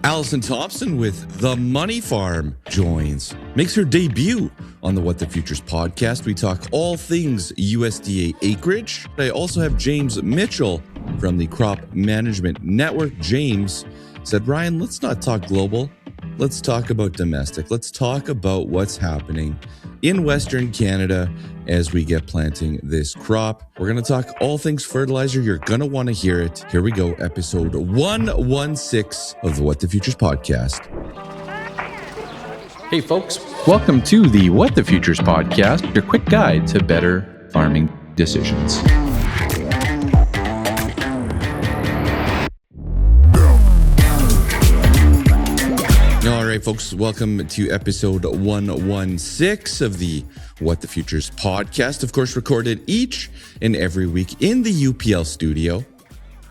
Allison Thompson with The Money Farm joins, makes her debut on the What the Futures podcast. We talk all things USDA Acreage. I also have James Mitchell from the Crop Management Network. James said, Ryan, let's not talk global. Let's talk about domestic. Let's talk about what's happening in Western Canada as we get planting this crop. We're going to talk all things fertilizer. You're going to want to hear it. Here we go. Episode 116 of the What the Futures podcast. Hey folks, welcome to the What the Futures podcast, your quick guide to better farming decisions. All right, folks, welcome to episode 116 of the What the Futures podcast. Of course, recorded each and every week in the UPL studio.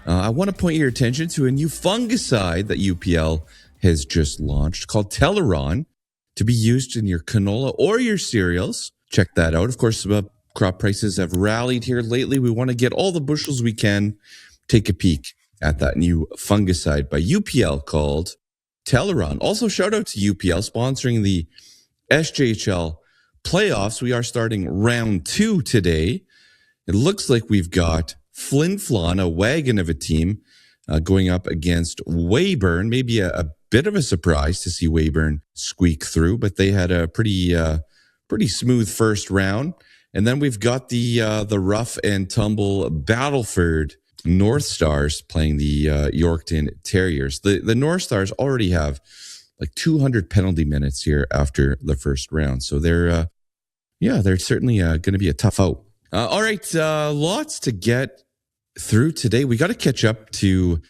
I want to point your attention to a new fungicide that UPL has just launched called Teron to be used in your canola or your cereals. Check that out. Of course, crop prices have rallied here lately. We want to get all the bushels we can. Take a peek at that new fungicide by UPL called Teron. Also, shout out to UPL sponsoring the SJHL playoffs. We are starting round 2 today. It looks like we've got Flin Flon, a wagon of a team, going up against Weyburn. Maybe a bit of a surprise to see Weyburn squeak through, but they had a pretty smooth first round. And then we've got the rough and tumble Battleford North Stars playing the Yorkton Terriers. The North Stars already have like 200 penalty minutes here after the first round. So they're certainly going to be a tough out. All right, lots to get through today. We got to catch up to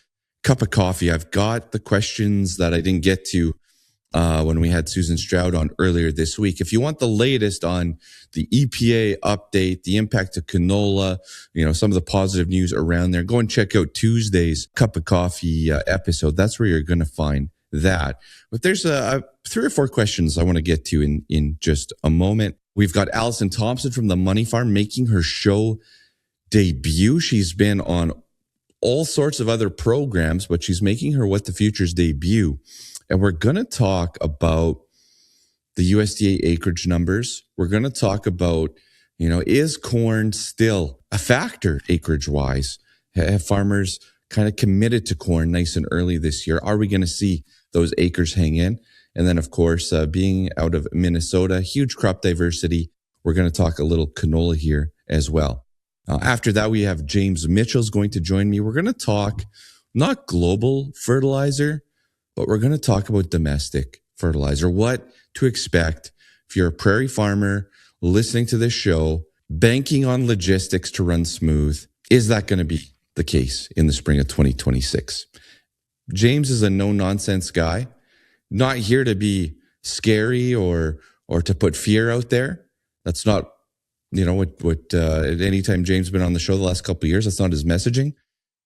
cup of coffee. I've got the questions that I didn't get to when we had Susan Stroud on earlier this week. If you want the latest on the EPA update, the impact of canola, some of the positive news around there, go and check out Tuesday's Cup of Coffee episode. That's where you're going to find that. But there's 3 or 4 questions I want to get to in just a moment. We've got Allison Thompson from the Money Farm making her show debut. She's been on all sorts of other programs, but she's making her What the Futures debut. And we're going to talk about the USDA acreage numbers. We're going to talk about, is corn still a factor acreage-wise? Have farmers kind of committed to corn nice and early this year? Are we going to see those acres hang in? And then, of course, being out of Minnesota, huge crop diversity. We're going to talk a little canola here as well. After that, we have James Mitchell's going to join me. We're going to talk not global fertilizer, but we're going to talk about domestic fertilizer, what to expect if you're a prairie farmer listening to this show, banking on logistics to run smooth. Is that going to be the case in the spring of 2026? James is a no-nonsense guy, not here to be scary or to put fear out there. That's not, what anytime James has been on the show the last couple of years, that's not his messaging.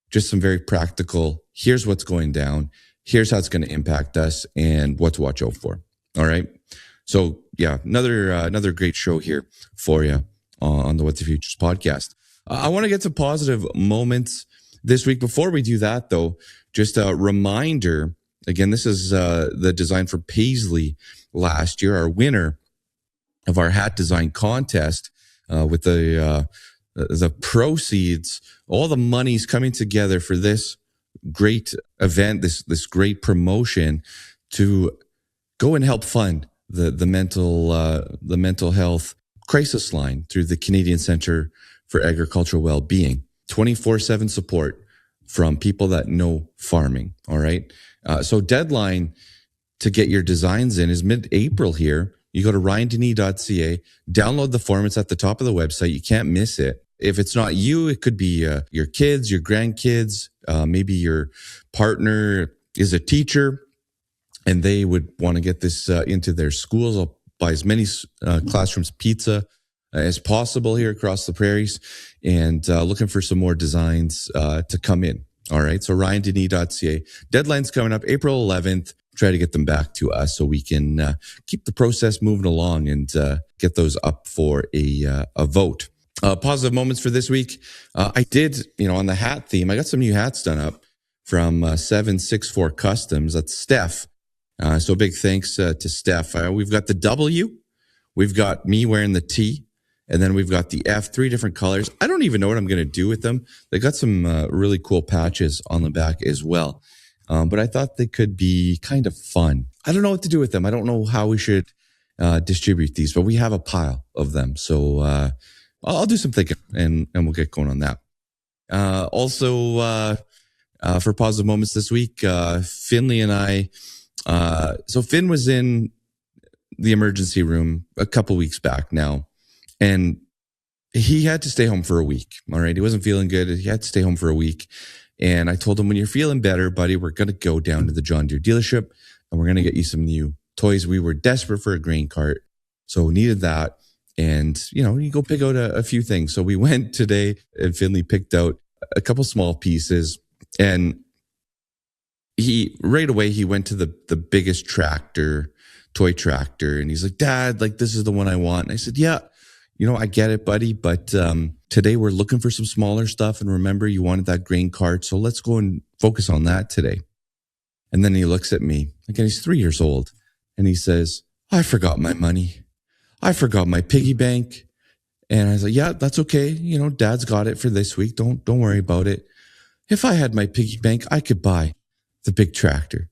Just some very practical, here's what's going down. Here's how it's going to impact us and what to watch out for. All right. So yeah, another great show here for you on the What the Futures podcast. I want to get to positive moments this week. Before we do that though, just a reminder, again, this is the design for Paisley last year, our winner of our hat design contest with the proceeds, all the money's coming together for this great event, this great promotion to go and help fund the mental health crisis line through the Canadian Centre for Agricultural Wellbeing. 24/7 support from people that know farming. All right. So deadline to get your designs in is mid-April here. You go to ryandeney.ca, download the form. It's at the top of the website. You can't miss it. If it's not you, it could be your kids, your grandkids, maybe your partner is a teacher and they would want to get this into their schools. I'll buy as many classrooms pizza as possible here across the prairies and looking for some more designs to come in. All right. So ryandeney.ca. Deadline's coming up April 11th. Try to get them back to us so we can keep the process moving along and get those up for a vote. Positive moments for this week. I did, on the hat theme, I got some new hats done up from 764 Customs. That's Steph. So big thanks to Steph. We've got the W. We've got me wearing the T. And then we've got the F, 3 different colors. I don't even know what I'm going to do with them. They got some really cool patches on the back as well. But I thought they could be kind of fun. I don't know what to do with them. I don't know how we should distribute these, but we have a pile of them. So I'll do some thinking and we'll get going on that. Also, for positive moments this week, Finley and I, so Finn was in the emergency room a couple weeks back now. And he had to stay home for a week. All right. He wasn't feeling good. He had to stay home for a week. And I told him, when you're feeling better, buddy, we're going to go down to the John Deere dealership and we're going to get you some new toys. We were desperate for a grain cart. So we needed that. And, you go pick out a few things. So we went today and Finley picked out a couple small pieces. And right away, he went to the biggest toy tractor. And he's like, Dad, this is the one I want. And I said, yeah. I get it, buddy, but today we're looking for some smaller stuff. And remember, you wanted that grain cart, so let's go and focus on that today. And then he looks at me, again, he's 3 years old, and he says, I forgot my money. I forgot my piggy bank. And I was like, yeah, that's okay. Dad's got it for this week. Don't worry about it. If I had my piggy bank, I could buy the big tractor.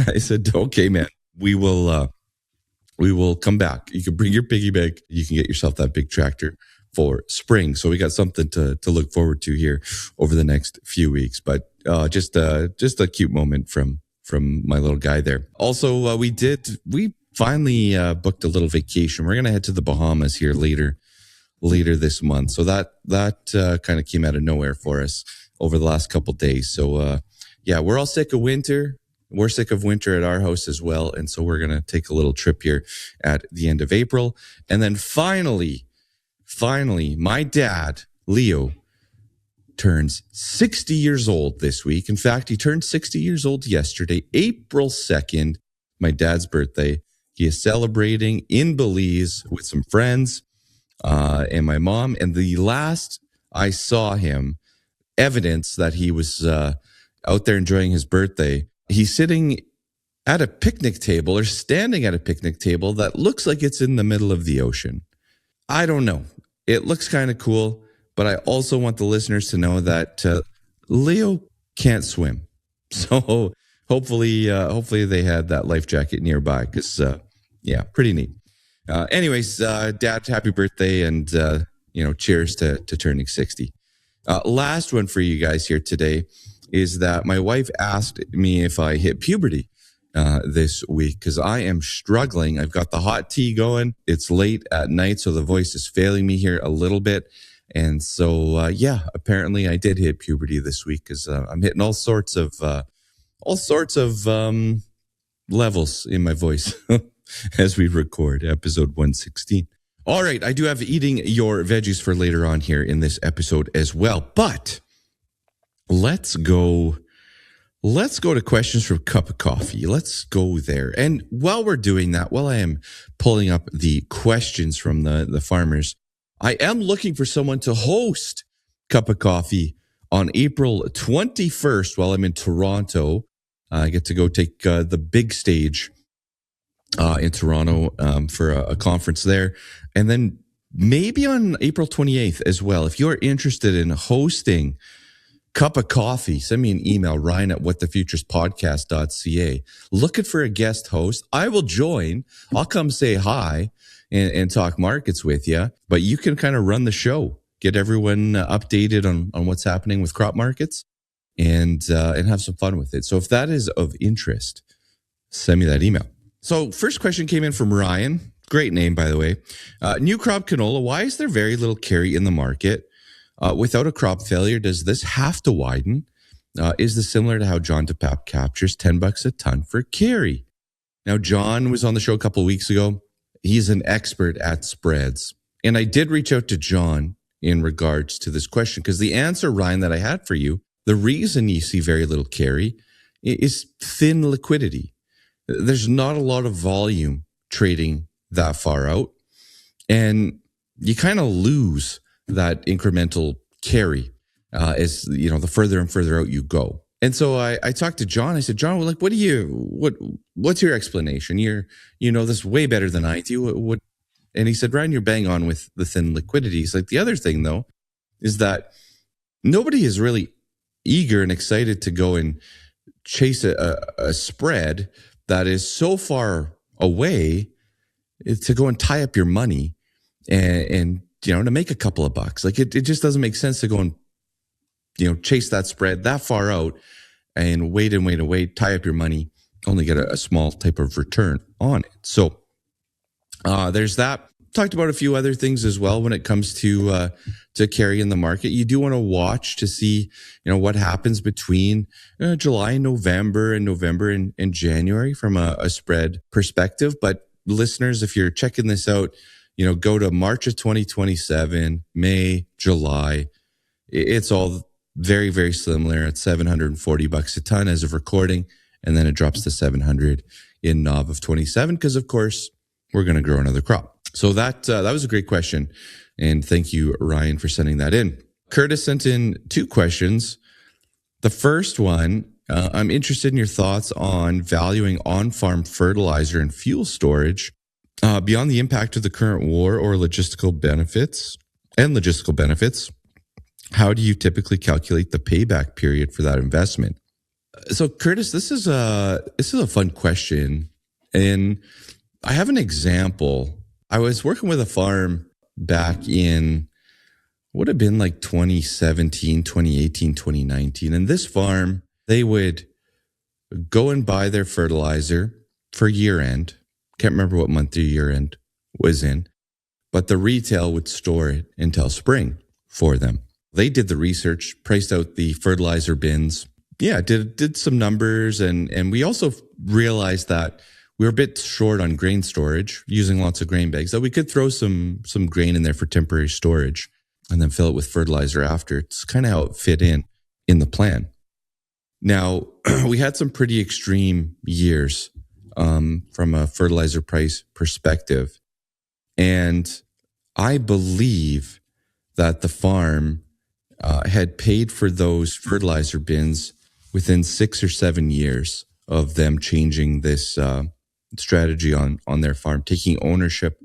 I said, okay, man, we will come back. You can bring your piggy bank. You can get yourself that big tractor for spring. So we got something to look forward to here over the next few weeks. But just a cute moment from my little guy there. Also, we finally booked a little vacation. We're going to head to the Bahamas here later this month. So that kind of came out of nowhere for us over the last couple of days. So yeah, we're all sick of winter. We're sick of winter at our house as well. And so we're going to take a little trip here at the end of April. And then finally, my dad, Leo, turns 60 years old this week. In fact, he turned 60 years old yesterday, April 2nd, my dad's birthday. He is celebrating in Belize with some friends and my mom. And the last I saw him, evidence that he was out there enjoying his birthday, he's sitting at a picnic table or standing at a picnic table that looks like it's in the middle of the ocean. I don't know. It looks kind of cool, but I also want the listeners to know that Leo can't swim. So hopefully they had that life jacket nearby because, yeah, pretty neat. Anyways, Dad, happy birthday and, cheers to turning 60. Last one for you guys here today is that my wife asked me if I hit puberty this week because I am struggling. I've got the hot tea going. It's late at night, so the voice is failing me here a little bit. And so, yeah, apparently I did hit puberty this week because I'm hitting all sorts of levels in my voice as we record episode 116. All right, I do have eating your veggies for later on here in this episode as well, but let's go to questions from Cup of Coffee. Let's go there. And while we're doing that, while I am pulling up the questions from the farmers, I am looking for someone to host Cup of Coffee on April 21st while I'm in Toronto. I get to go take the big stage in Toronto for a conference there. And then maybe on April 28th as well. If you're interested in hosting Cup of Coffee, send me an email, ryan@whatthefuturespodcast.ca. Looking for a guest host. I will join. I'll come say hi and talk markets with you. But you can kind of run the show, get everyone updated on what's happening with crop markets and have some fun with it. So if that is of interest, send me that email. So first question came in from Ryan. Great name, by the way. New crop canola. Why is there very little carry in the market? Without a crop failure, does this have to widen? Is this similar to how John DePap captures $10 a ton for carry? Now, John was on the show a couple of weeks ago. He's an expert at spreads. And I did reach out to John in regards to this question because the answer, Ryan, that I had for you, the reason you see very little carry is thin liquidity. There's not a lot of volume trading that far out. And you kind of lose that incremental carry as the further and further out you go. And so I talked to John. I said, John, well, like, what's your explanation? You know this way better than I do. What? And he said, Ryan, you're bang on with the thin liquidity. He's like, the other thing though, is that nobody is really eager and excited to go and chase a spread that is so far away to go and tie up your money and to make a couple of bucks. Like it just doesn't make sense to go and chase that spread that far out and wait, tie up your money, only get a small type of return on it. So there's that. Talked about a few other things as well when it comes to carry in the market. You do want to watch to see, what happens between July and November and January from a spread perspective. But listeners, if you're checking this out, go to March of 2027, May, July. It's all very, very similar at $740 a ton as of recording. And then it drops to 700 in Nov of 27 because, of course, we're going to grow another crop. So that was a great question. And thank you, Ryan, for sending that in. Curtis sent in 2 questions. The first one, I'm interested in your thoughts on valuing on-farm fertilizer and fuel storage beyond the impact of the current war or logistical benefits. How do you typically calculate the payback period for that investment? So, Curtis, this is a fun question. And I have an example. I was working with a farm back in, would have been like 2017, 2018, 2019. And this farm, they would go and buy their fertilizer for year end. Can't remember what month their year end was in, but the retail would store it until spring for them. They did the research, priced out the fertilizer bins. Yeah, did some numbers. And we also realized that we were a bit short on grain storage, using lots of grain bags, that we could throw some grain in there for temporary storage and then fill it with fertilizer after. It's kind of how it fit in the plan. Now, we had some pretty extreme years from a fertilizer price perspective. And I believe that the farm had paid for those fertilizer bins within 6 or 7 years of them changing this strategy on their farm, taking ownership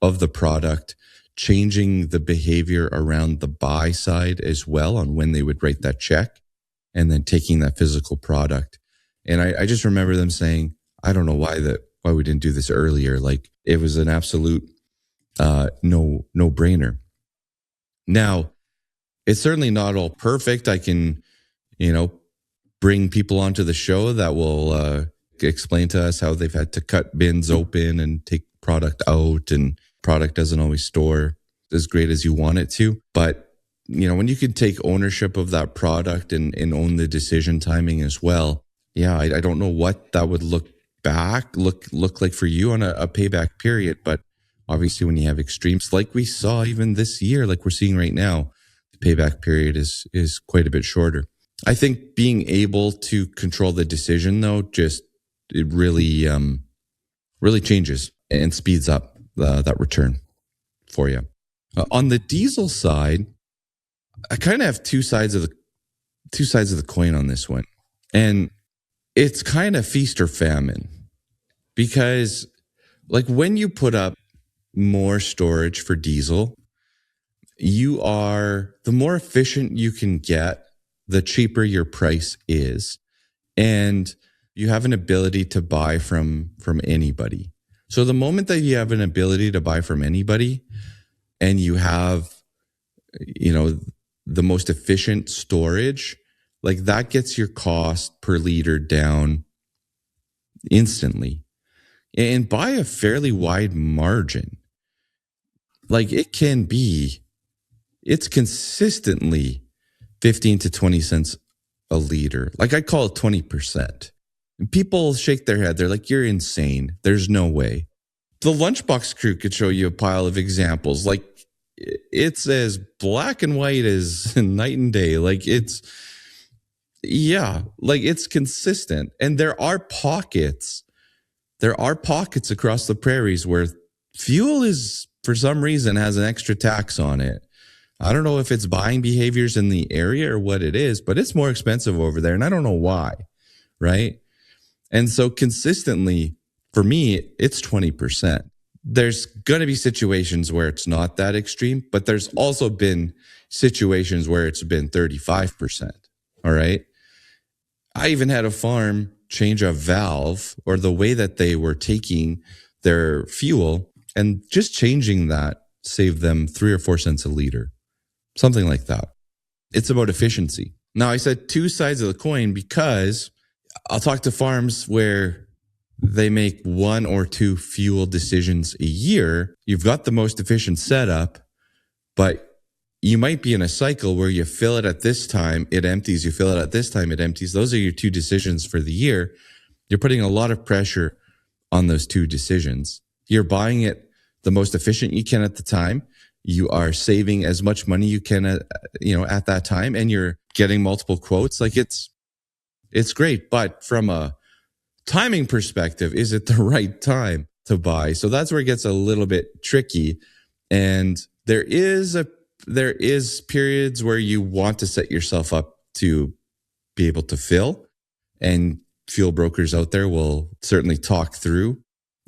of the product, changing the behavior around the buy side as well on when they would write that check, and then taking that physical product. And I just remember them saying, I don't know why we didn't do this earlier. Like it was an absolute no brainer. Now, it's certainly not all perfect. I can, bring people onto the show that will explain to us how they've had to cut bins open and take product out, and product doesn't always store as great as you want it to. But, when you can take ownership of that product and own the decision timing as well. Yeah, I don't know what that would look like for you on a payback period. But obviously when you have extremes like we saw even this year, like we're seeing right now, the payback period is quite a bit shorter. I think being able to control the decision though, it really changes and speeds up that return for you. On the diesel side, I kind of have two sides of the coin on this one, and it's kind of feast or famine, because like when you put up more storage for diesel, the more efficient you can get, the cheaper your price is, and you have an ability to buy from anybody. So the moment that you have an ability to buy from anybody and you have, the most efficient storage, like that gets your cost per liter down instantly and by a fairly wide margin. Like it's consistently 15 to 20 cents a liter. Like I call it 20%. And people shake their head. They're like, you're insane. There's no way. The Lunchbox crew could show you a pile of examples. Like it's as black and white as night and day. Like it's consistent. And there are pockets across the prairies where fuel is, for some reason, has an extra tax on it. I don't know if it's buying behaviors in the area or what it is, but it's more expensive over there. And I don't know why, right? And so consistently, for me, it's 20%. There's going to be situations where it's not that extreme, but there's also been situations where it's been 35%. All right. I even had a farm change a valve or the way that they were taking their fuel, and just changing that saved them 3 or 4 cents a liter, something like that. It's about efficiency. Now, I said two sides of the coin because I'll talk to farms where they make 1 or 2 fuel decisions a year. You've got the most efficient setup, but you might be in a cycle where you fill it at this time, it empties. You fill it at this time, it empties. Those are your 2 decisions for the year. You're putting a lot of pressure on those 2 decisions. You're buying it the most efficient you can at the time. You are saving as much money you can at that time, and you're getting multiple quotes. Like it's great, but from a timing perspective, is it the right time to buy? So that's where it gets a little bit tricky. And there is periods where you want to set yourself up to be able to fill, and fuel brokers out there will certainly talk through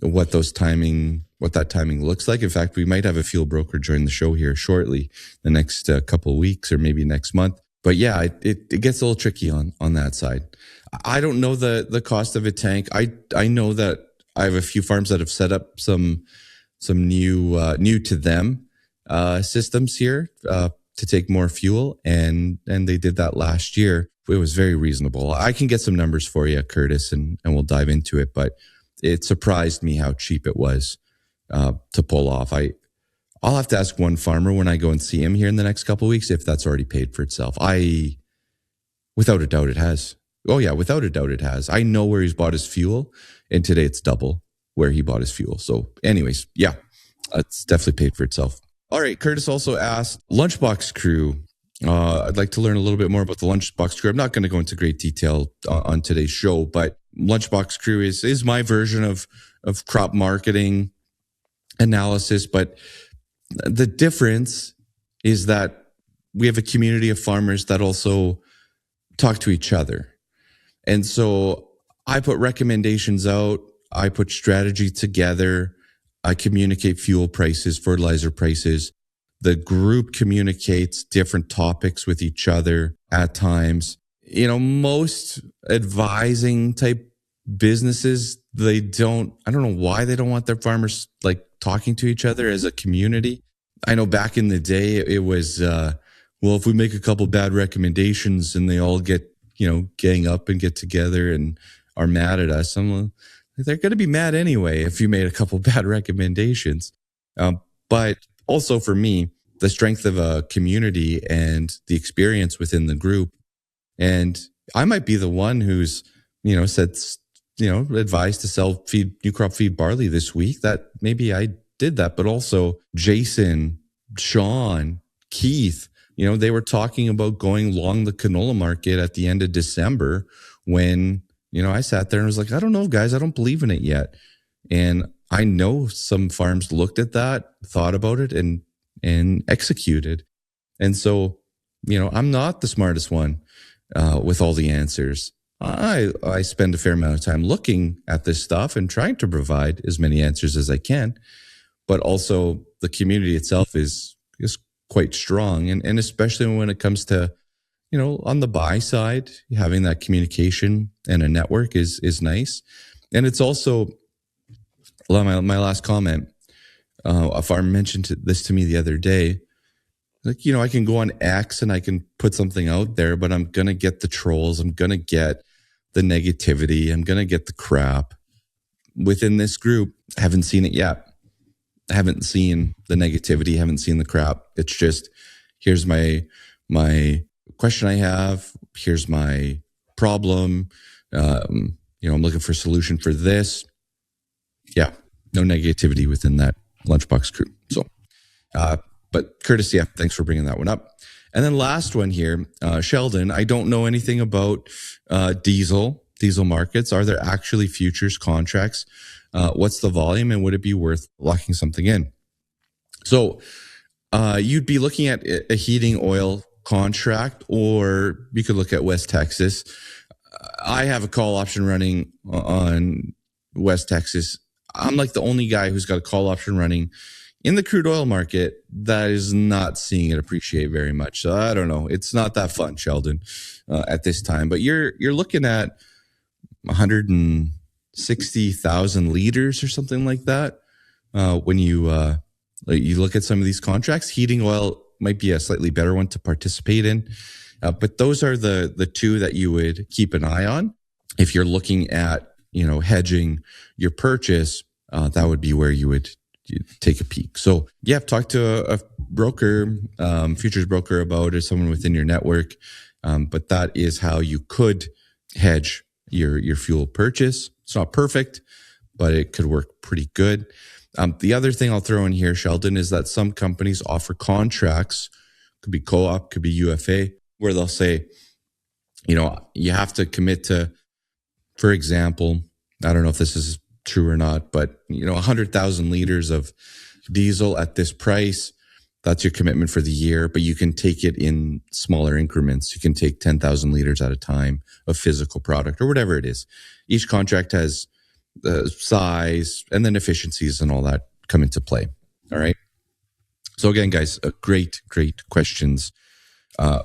what that timing looks like. In fact, we might have a fuel broker join the show here shortly, the next couple of weeks or maybe next month. But yeah, it gets a little tricky on that side. I don't know the cost of a tank. I know that I have a few farms that have set up some new to them systems here to take more fuel, and they did that last year. It was very reasonable. I can get some numbers for you, Curtis, and we'll dive into it. But it surprised me how cheap it was to pull off. I'll have to ask one farmer when I go and see him here in the next couple of weeks if that's already paid for itself. Without a doubt it has. Oh yeah, without a doubt it has. I know where he's bought his fuel, and today it's double where he bought his fuel. So anyways, yeah, it's definitely paid for itself. All right, Curtis also asked, Lunchbox Crew. I'd like to learn a little bit more about the Lunchbox Crew. I'm not going to go into great detail on today's show, but Lunchbox Crew is my version of crop marketing analysis. But the difference is that we have a community of farmers that also talk to each other. And so I put recommendations out, I put strategy together, I communicate fuel prices, fertilizer prices. The group communicates different topics with each other at times. Most advising type businesses, I don't know why they don't want their farmers like talking to each other as a community. I know back in the day, it was, if we make a couple bad recommendations and they all get, gang up and get together and are mad at us, they're going to be mad anyway if you made a couple bad recommendations. But also for me, the strength of a community and the experience within the group. And I might be the one who's, advised to sell new crop feed barley this week. That maybe I did that, but also Jason, Sean, Keith, they were talking about going long the canola market at the end of December when, I sat there and was like, I don't know, guys, I don't believe in it yet. And I know some farms looked at that, thought about it, and executed. And so, I'm not the smartest one with all the answers. I spend a fair amount of time looking at this stuff and trying to provide as many answers as I can. But also the community itself is quite strong. And especially when it comes to, on the buy side, having that communication and a network is nice. And it's also, my last comment, a farmer mentioned this to me the other day. Like, I can go on X and I can put something out there, but I'm going to get the trolls. I'm going to get the negativity. I'm going to get the crap. Within this group, I haven't seen it yet. I haven't seen the negativity, haven't seen the crap. It's just, here's my question I have. Here's my problem. I'm looking for a solution for this. Yeah, no negativity within that Lunchbox Crew. So, but Curtis, yeah, thanks for bringing that one up. And then last one here, Sheldon, I don't know anything about diesel markets. Are there actually futures contracts? What's the volume, and would it be worth locking something in? So you'd be looking at a heating oil contract, or you could look at West Texas. I have a call option running on West Texas. I'm like the only guy who's got a call option running in the crude oil market that is not seeing it appreciate very much. So I don't know. It's not that fun, Sheldon, at this time. But you're looking at 160,000 liters or something like that. When you look at some of these contracts, heating oil might be a slightly better one to participate in. But those are the two that you would keep an eye on. If you're looking at, hedging your purchase, that would be where you'd take a peek. So yeah, talk to a broker, futures broker about it, someone within your network. But that is how you could hedge your fuel purchase. It's not perfect, but it could work pretty good. The other thing I'll throw in here, Sheldon, is that some companies offer contracts, could be co-op, could be UFA, where they'll say, you have to commit to, for example, I don't know if this is true or not, but 100,000 liters of diesel at this price, that's your commitment for the year, but you can take it in smaller increments. You can take 10,000 liters at a time of physical product or whatever it is. Each contract has the size and then efficiencies and all that come into play. All right. So again, guys, great questions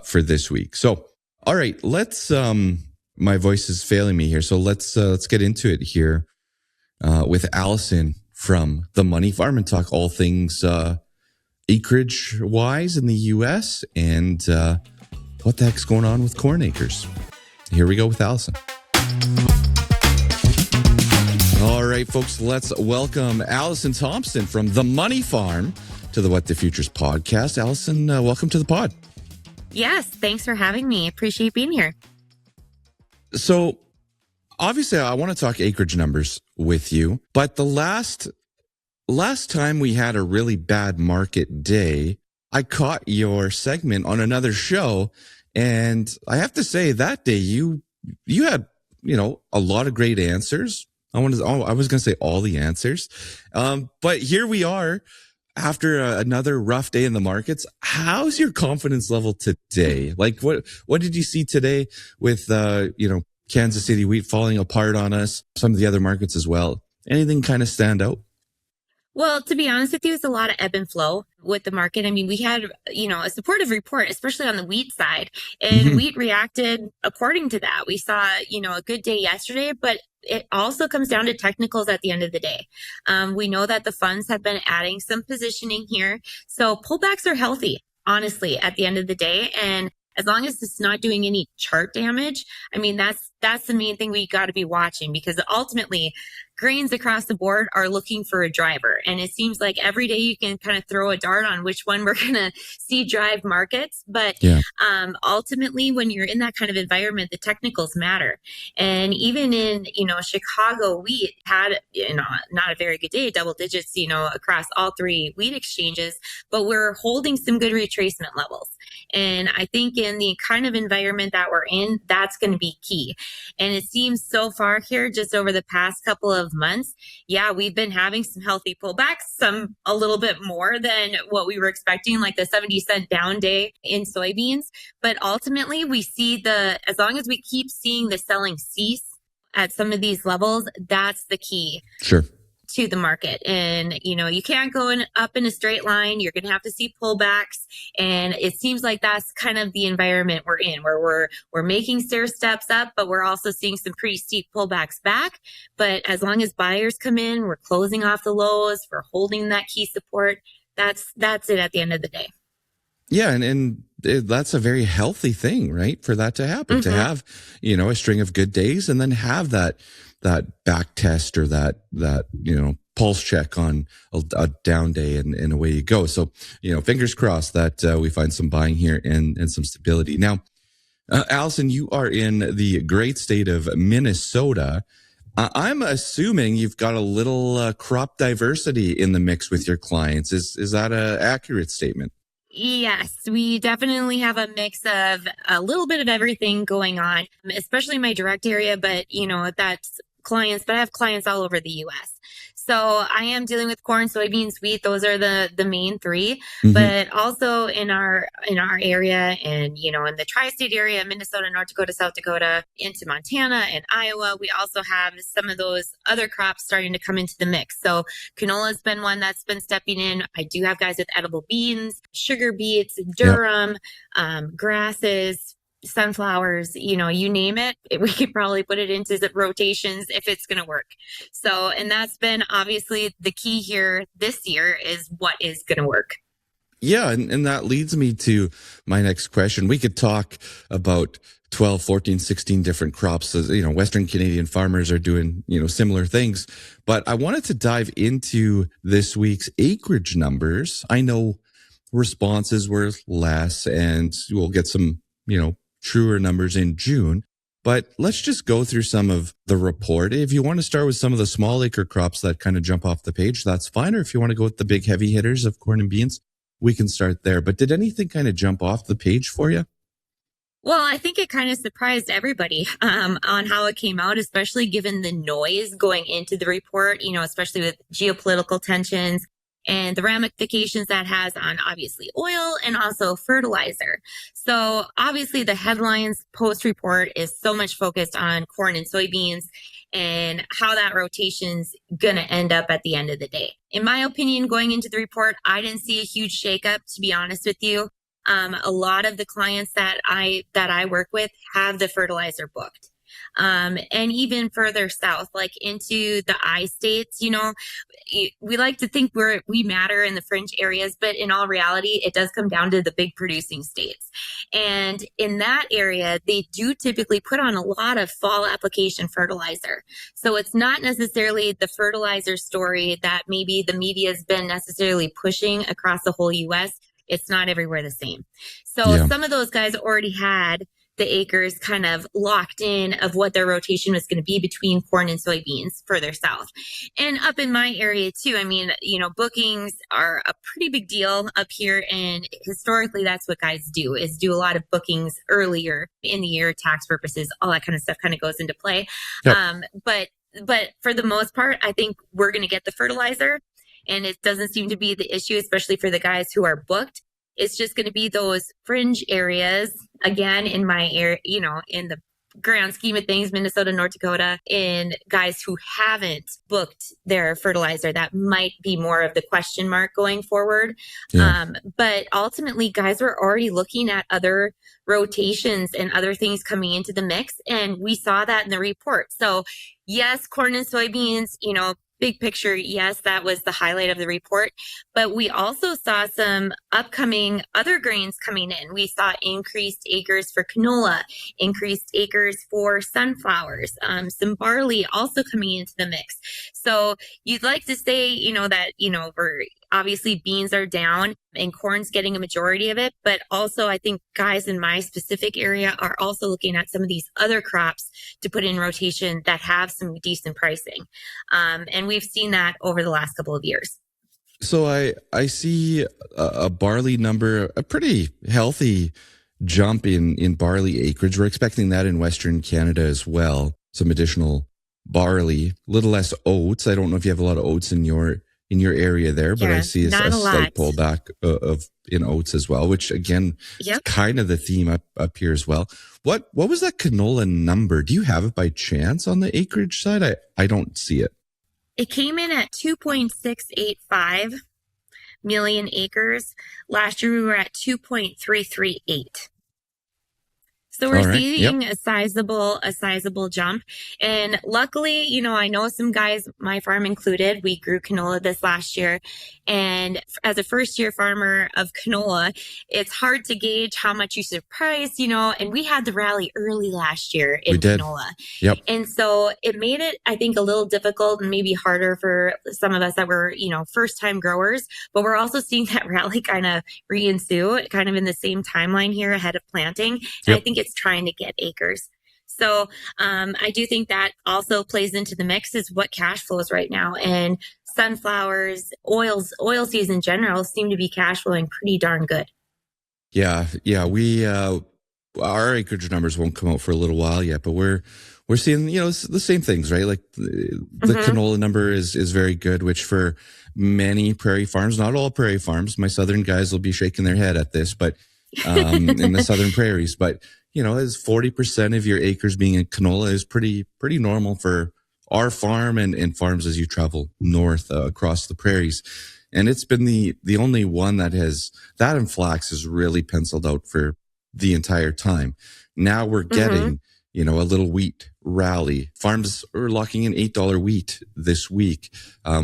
for this week. So, all right, let's, my voice is failing me here. So let's get into it here with Allison from The Money Farm and talk all things acreage wise in the US and what the heck's going on with corn acres. Here we go with Allison. All right, folks, let's welcome Allison Thompson from The Money Farm to the What the Futures podcast. Allison, welcome to the pod. Yes, thanks for having me. Appreciate being here. So obviously I want to talk acreage numbers with you, but the last time we had a really bad market day, I caught your segment on another show, and I have to say that day you had, a lot of great answers. I was going to say all the answers. But here we are after another rough day in the markets. How's your confidence level today? Like what did you see today with, Kansas City wheat falling apart on us, some of the other markets as well? Anything kind of stand out? Well, to be honest with you, it's a lot of ebb and flow with the market. I mean, we had, a supportive report, especially on the wheat side, and wheat reacted according to that. We saw, a good day yesterday, but it also comes down to technicals at the end of the day. We know that the funds have been adding some positioning here. So pullbacks are healthy, honestly, at the end of the day. And as long as it's not doing any chart damage, I mean, that's the main thing we got to be watching, because ultimately grains across the board are looking for a driver. And it seems like every day you can kind of throw a dart on which one we're going to see drive markets. But ultimately, when you're in that kind of environment, the technicals matter. And even in, Chicago wheat had, not a very good day, double digits, across all three wheat exchanges, but we're holding some good retracement levels. And I think in the kind of environment that we're in, that's going to be key. And it seems so far here, just over the past couple of months, we've been having some healthy pullbacks, some a little bit more than what we were expecting, like the 70-cent down day in soybeans. But ultimately, we see as long as we keep seeing the selling cease at some of these levels, that's the key. Sure. To the market. And, you can't go up in a straight line. You're going to have to see pullbacks. And it seems like that's kind of the environment we're in, where we're making stair steps up, but we're also seeing some pretty steep pullbacks back. But as long as buyers come in, we're closing off the lows, we're holding that key support. That's it at the end of the day. Yeah. And that's a very healthy thing, right? For that to happen, to have, a string of good days and then have that back test or that pulse check on a down day and away you go. So, fingers crossed that we find some buying here and some stability. Now, Allison, you are in the great state of Minnesota. I'm assuming you've got a little crop diversity in the mix with your clients. Is that an accurate statement? Yes, we definitely have a mix of a little bit of everything going on, especially my direct area, but that's clients, but I have clients all over the US. So I am dealing with corn, soybeans, wheat. Those are the main three. But also in our area, and in the tri-state area, Minnesota, North Dakota, South Dakota, into Montana and Iowa, we also have some of those other crops starting to come into the mix. So canola has been one that's been stepping in. I do have guys with edible beans, sugar beets, durum, grasses, sunflowers, you name it, we could probably put it into the rotations if it's going to work. So, and that's been obviously the key here this year, is what is going to work. Yeah, and that leads me to my next question. We could talk about 12, 14, 16 different crops. Western Canadian farmers are doing, similar things. But I wanted to dive into this week's acreage numbers. I know responses were less, and we'll get some, truer numbers in June. But let's just go through some of the report. If you want to start with some of the small acre crops that kind of jump off the page, that's fine. Or if you want to go with the big heavy hitters of corn and beans, we can start there. But did anything kind of jump off the page for you? Well, I think it kind of surprised everybody on how it came out, especially given the noise going into the report, especially with geopolitical tensions and the ramifications that has on obviously oil and also fertilizer. So obviously the headlines post-report is so much focused on corn and soybeans and how that rotation's going to end up at the end of the day. In my opinion, going into the report, I didn't see a huge shakeup, to be honest with you. A lot of the clients that I work with have the fertilizer booked. And even further south, like into the I states, we like to think we matter in the fringe areas, but in all reality, it does come down to the big producing states. And in that area, they do typically put on a lot of fall application fertilizer. So it's not necessarily the fertilizer story that maybe the media has been necessarily pushing across the whole US. It's not everywhere the same. So some of those guys already had the acres kind of locked in of what their rotation was going to be between corn and soybeans further south. And up in my area too, I mean, bookings are a pretty big deal up here. And historically, that's what guys do, is do a lot of bookings earlier in the year, tax purposes, all that kind of stuff kind of goes into play. Yep. But for the most part, I think we're going to get the fertilizer, and it doesn't seem to be the issue, especially for the guys who are booked. It's just going to be those fringe areas, again, in my area, in the grand scheme of things, Minnesota, North Dakota, and guys who haven't booked their fertilizer. That might be more of the question mark going forward. Yeah. But ultimately, guys were already looking at other rotations and other things coming into the mix. And we saw that in the report. So yes, corn and soybeans, big picture, yes, that was the highlight of the report. But we also saw some upcoming other grains coming in. We saw increased acres for canola, increased acres for sunflowers, some barley also coming into the mix. So you'd like to say, that, we're obviously beans are down and corn's getting a majority of it. But also I think guys in my specific area are also looking at some of these other crops to put in rotation that have some decent pricing. And we've seen that over the last couple of years. So I see a barley number, a pretty healthy jump in barley acreage. We're expecting that in Western Canada as well. Some additional barley, a little less oats. I don't know if you have a lot of oats in your area there, but I see a slight pullback in oats as well, which again, is kind of the theme up here as well. What was that canola number? Do you have it by chance on the acreage side? I don't see it. It came in at 2.685 million acres. Last year we were at 2.338. So we're seeing a sizable jump. And luckily, I know some guys, my farm included, we grew canola this last year. And as a first year farmer of canola, it's hard to gauge how much you should price, and we had the rally early last year in canola. Yep. And so it made it, I think, a little difficult and maybe harder for some of us that were, first time growers, but we're also seeing that rally kind of re-ensue kind of in the same timeline here ahead of planting. And I think it's trying to get acres. So I do think that also plays into the mix is what cash flows right now. And sunflowers, oilseeds in general seem to be cash flowing pretty darn good. Yeah. our acreage numbers won't come out for a little while yet, but we're seeing, the same things, right? Like the canola number is very good, which for many prairie farms, not all prairie farms, my southern guys will be shaking their head at this, but in the southern prairies, but as 40% of your acres being in canola is pretty normal for our farm and farms as you travel north across the prairies. And it's been the only one that and flax is really penciled out for the entire time. Now we're getting, a little wheat rally. Farms are locking in $8 wheat this week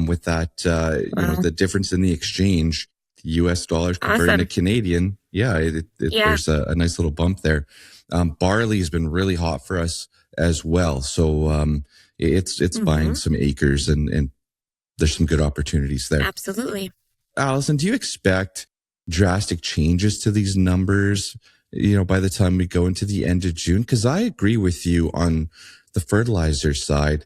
with that, the difference in the exchange, US dollars compared to Canadian. Yeah, there's a nice little bump there. Barley has been really hot for us as well. So it's buying some acres and there's some good opportunities there. Absolutely. Allison, do you expect drastic changes to these numbers, by the time we go into the end of June? Because I agree with you on the fertilizer side.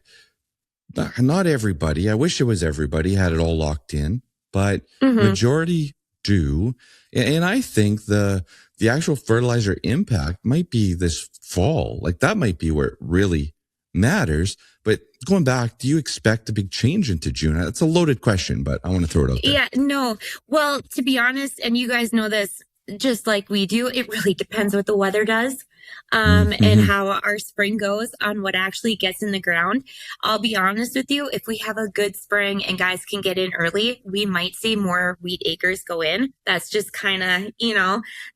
Not everybody, I wish it was everybody, had it all locked in, but majority do. And I think the actual fertilizer impact might be this fall. Like that might be where it really matters. But going back, do you expect a big change into June? That's a loaded question, but I want to throw it out there. Yeah, no. Well, to be honest, and you guys know this just like we do, it really depends what the weather does and how our spring goes on what actually gets in the ground. I'll be honest with you, if we have a good spring and guys can get in early, we might see more wheat acres go in. That's just kind of,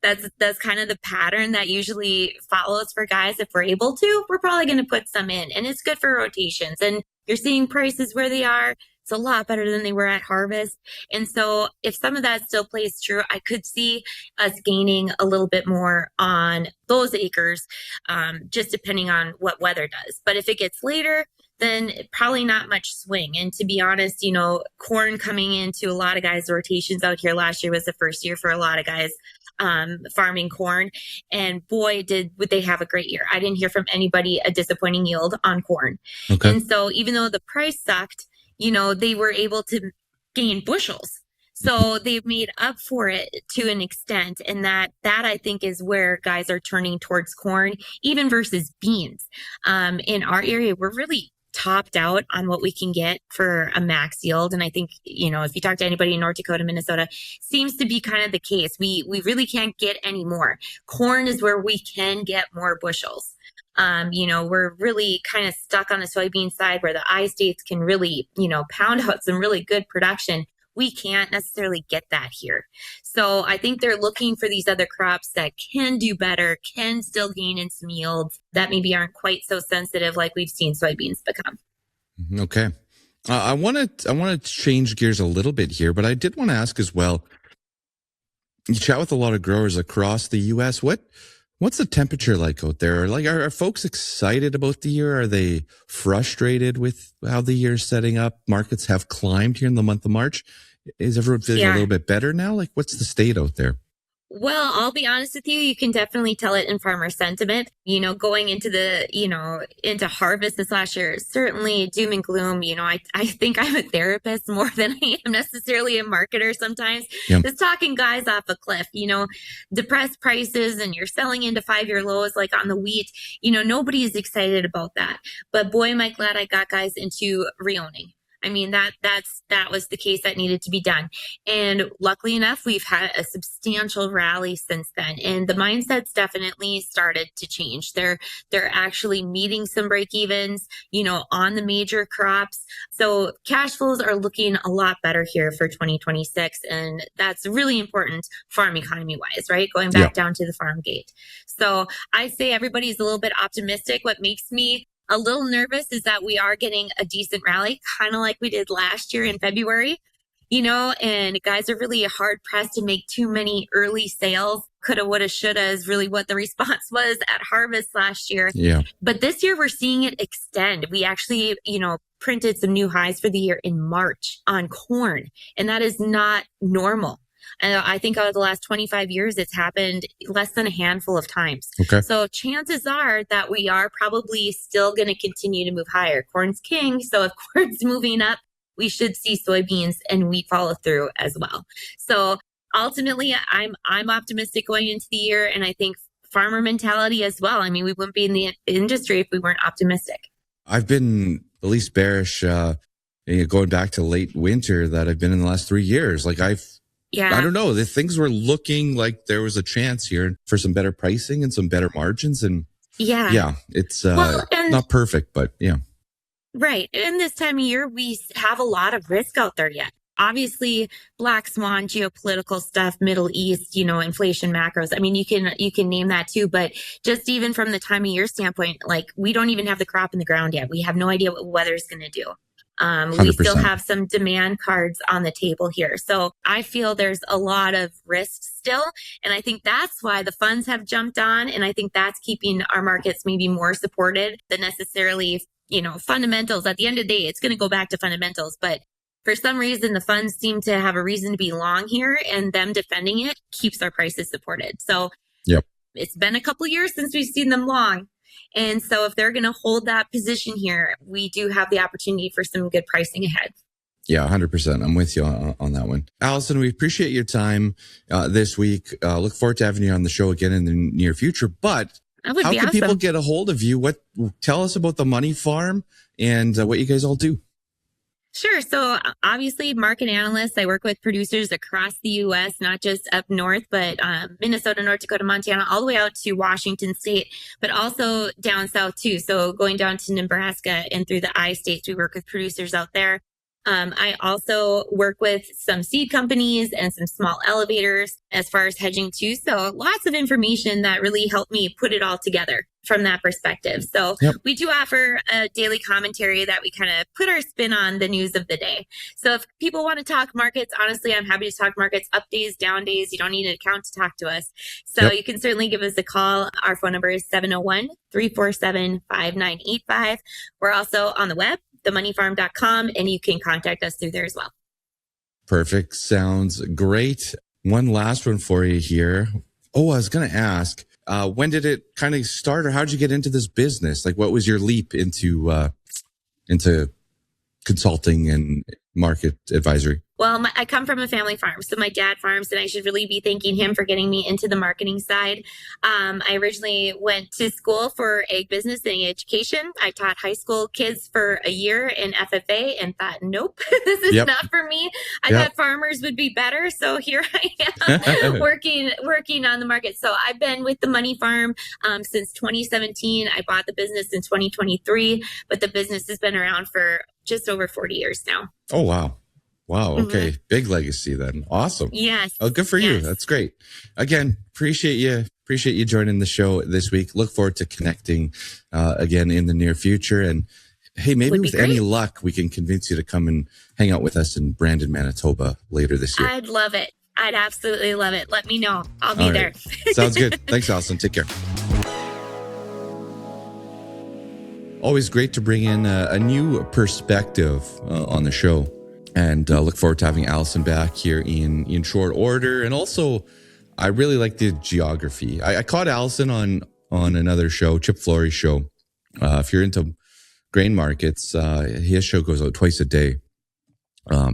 that's kind of the pattern that usually follows for guys. If we're able to, we're probably going to put some in, and it's good for rotations. And you're seeing prices where they are. It's a lot better than they were at harvest. And so if some of that still plays true, I could see us gaining a little bit more on those acres, just depending on what weather does. But if it gets later, then probably not much swing. And to be honest, corn coming into a lot of guys' rotations out here last year was the first year for a lot of guys farming corn. And boy, would they have a great year. I didn't hear from anybody a disappointing yield on corn. Okay. And so even though the price sucked, they were able to gain bushels. So they've made up for it to an extent. And that I think is where guys are turning towards corn, even versus beans. In our area, we're really topped out on what we can get for a max yield. And I think, if you talk to anybody in North Dakota, Minnesota, seems to be kind of the case. We really can't get any more. Corn is where we can get more bushels. We're really kind of stuck on the soybean side where the I states can really, pound out some really good production. We can't necessarily get that here. So I think they're looking for these other crops that can do better, can still gain in some yields that maybe aren't quite so sensitive like we've seen soybeans become. Okay. I want to change gears a little bit here, but I did want to ask as well, you chat with a lot of growers across the U.S. What's the temperature like out there? Like, are folks excited about the year? Are they frustrated with how the year's setting up? Markets have climbed here in the month of March. Is everyone feeling a little bit better now? Like, what's the state out there? Well, I'll be honest with you, you can definitely tell it in farmer sentiment. Going into into harvest this last year, certainly doom and gloom. I think I'm a therapist more than I am necessarily a marketer sometimes. Yep. Just talking guys off a cliff, depressed prices and you're selling into 5-year lows like on the wheat. Nobody is excited about that. But boy, am I glad I got guys into reowning. I mean, that was the case that needed to be done. And luckily enough, we've had a substantial rally since then. And the mindset's definitely started to change. They're actually meeting some break evens, on the major crops. So cash flows are looking a lot better here for 2026. And that's really important farm economy wise, right? Going back down to the farm gate. So I say everybody's a little bit optimistic. What makes me a little nervous is that we are getting a decent rally, kind of like we did last year in February, and guys are really hard pressed to make too many early sales. Coulda, woulda, shoulda is really what the response was at harvest last year. Yeah. But this year we're seeing it extend. We actually, printed some new highs for the year in March on corn, and that is not normal. And I think over the last 25 years, it's happened less than a handful of times. Okay. So chances are that we are probably still going to continue to move higher. Corn's king. So if corn's moving up, we should see soybeans and wheat follow through as well. So ultimately, I'm optimistic going into the year. And I think farmer mentality as well. I mean, we wouldn't be in the industry if we weren't optimistic. I've been the least bearish, going back to late winter that I've been in the last 3 years. Like I don't know, the things were looking like there was a chance here for some better pricing and some better margins. And it's not perfect, but yeah. Right. And this time of year, we have a lot of risk out there yet. Obviously, black swan, geopolitical stuff, Middle East, inflation macros. I mean, you can name that too. But just even from the time of year standpoint, like we don't even have the crop in the ground yet. We have no idea what weather's going to do. We still have some demand cards on the table here. So I feel there's a lot of risk still. And I think that's why the funds have jumped on. And I think that's keeping our markets maybe more supported than necessarily, fundamentals. At the end of the day, it's going to go back to fundamentals. But for some reason, the funds seem to have a reason to be long here, and them defending it keeps our prices supported. So It's been a couple of years since we've seen them long. And so if they're going to hold that position here, we do have the opportunity for some good pricing ahead. Yeah, 100%. I'm with you on that one. Allison, we appreciate your time this week. Look forward to having you on the show again in the near future. But how can people get a hold of you? Tell us about the Money Farm and what you guys all do. Sure. So obviously, market analysts, I work with producers across the U.S., not just up north, but Minnesota, North Dakota, Montana, all the way out to Washington State, but also down south too. So going down to Nebraska and through the I-states, we work with producers out there. I also work with some seed companies and some small elevators as far as hedging too. So lots of information that really helped me put it all together from that perspective. So we do offer a daily commentary that we kind of put our spin on the news of the day. So if people want to talk markets, honestly, I'm happy to talk markets, up days, down days. You don't need an account to talk to us. So you can certainly give us a call. Our phone number is 701-347-5985. We're also on the web, themoneyfarm.com, and you can contact us through there as well. Perfect. Sounds great. One last one for you here. Oh, I was going to ask, when did it kind of start, or how did you get into this business? Like, what was your leap into consulting and market advisory? Well, I come from a family farm. So my dad farms, and I should really be thanking him for getting me into the marketing side. I originally went to school for ag business and education. I taught high school kids for a year in FFA and thought, nope, this is not for me. I thought farmers would be better. So here I am working on the market. So I've been with the Money Farm since 2017. I bought the business in 2023, but the business has been around for just over 40 years now. Oh, wow. Wow. Okay. Mm-hmm. Big legacy then. Awesome. Yes. Oh, good for you. That's great. Again, appreciate you joining the show this week. Look forward to connecting again in the near future. And hey, maybe with any luck, we can convince you to come and hang out with us in Brandon, Manitoba later this year. I'd love it. I'd absolutely love it. Let me know. I'll be there. Sounds good. Thanks, Allison. Take care. Always great to bring in a new perspective on the show. And look forward to having Allison back here in short order. And also, I really like the geography. I caught Allison on another show, Chip Flory's show. If you're into grain markets, his show goes out twice a day,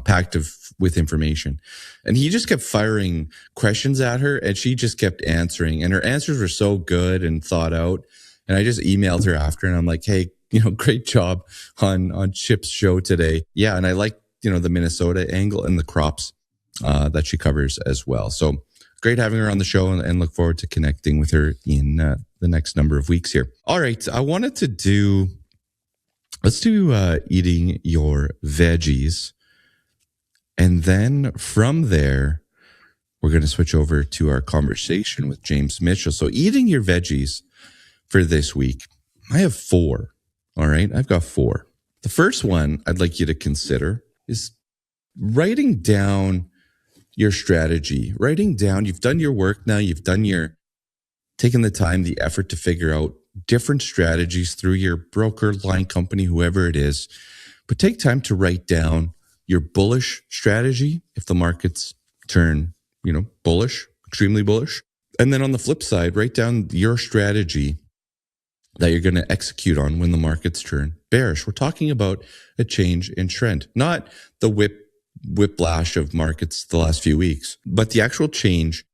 packed with information. And he just kept firing questions at her, and she just kept answering. And her answers were so good and thought out. And I just emailed her after, and I'm like, hey, great job on Chip's show today. Yeah, and I like the Minnesota angle and the crops that she covers as well. So great having her on the show, and look forward to connecting with her in the next number of weeks here. All right. I wanted to let's do eating your veggies. And then from there, we're going to switch over to our conversation with James Mitchell. So eating your veggies for this week, I have 4. All right. I've got 4. The first one I'd like you to consider is writing down your strategy, you've done your work now, taken the time, the effort to figure out different strategies through your broker, line company, whoever it is, but take time to write down your bullish strategy if the markets turn, bullish, extremely bullish. And then on the flip side, write down your strategy that you're going to execute on when the markets turn bearish. We're talking about a change in trend, not the whiplash of markets the last few weeks, but the actual change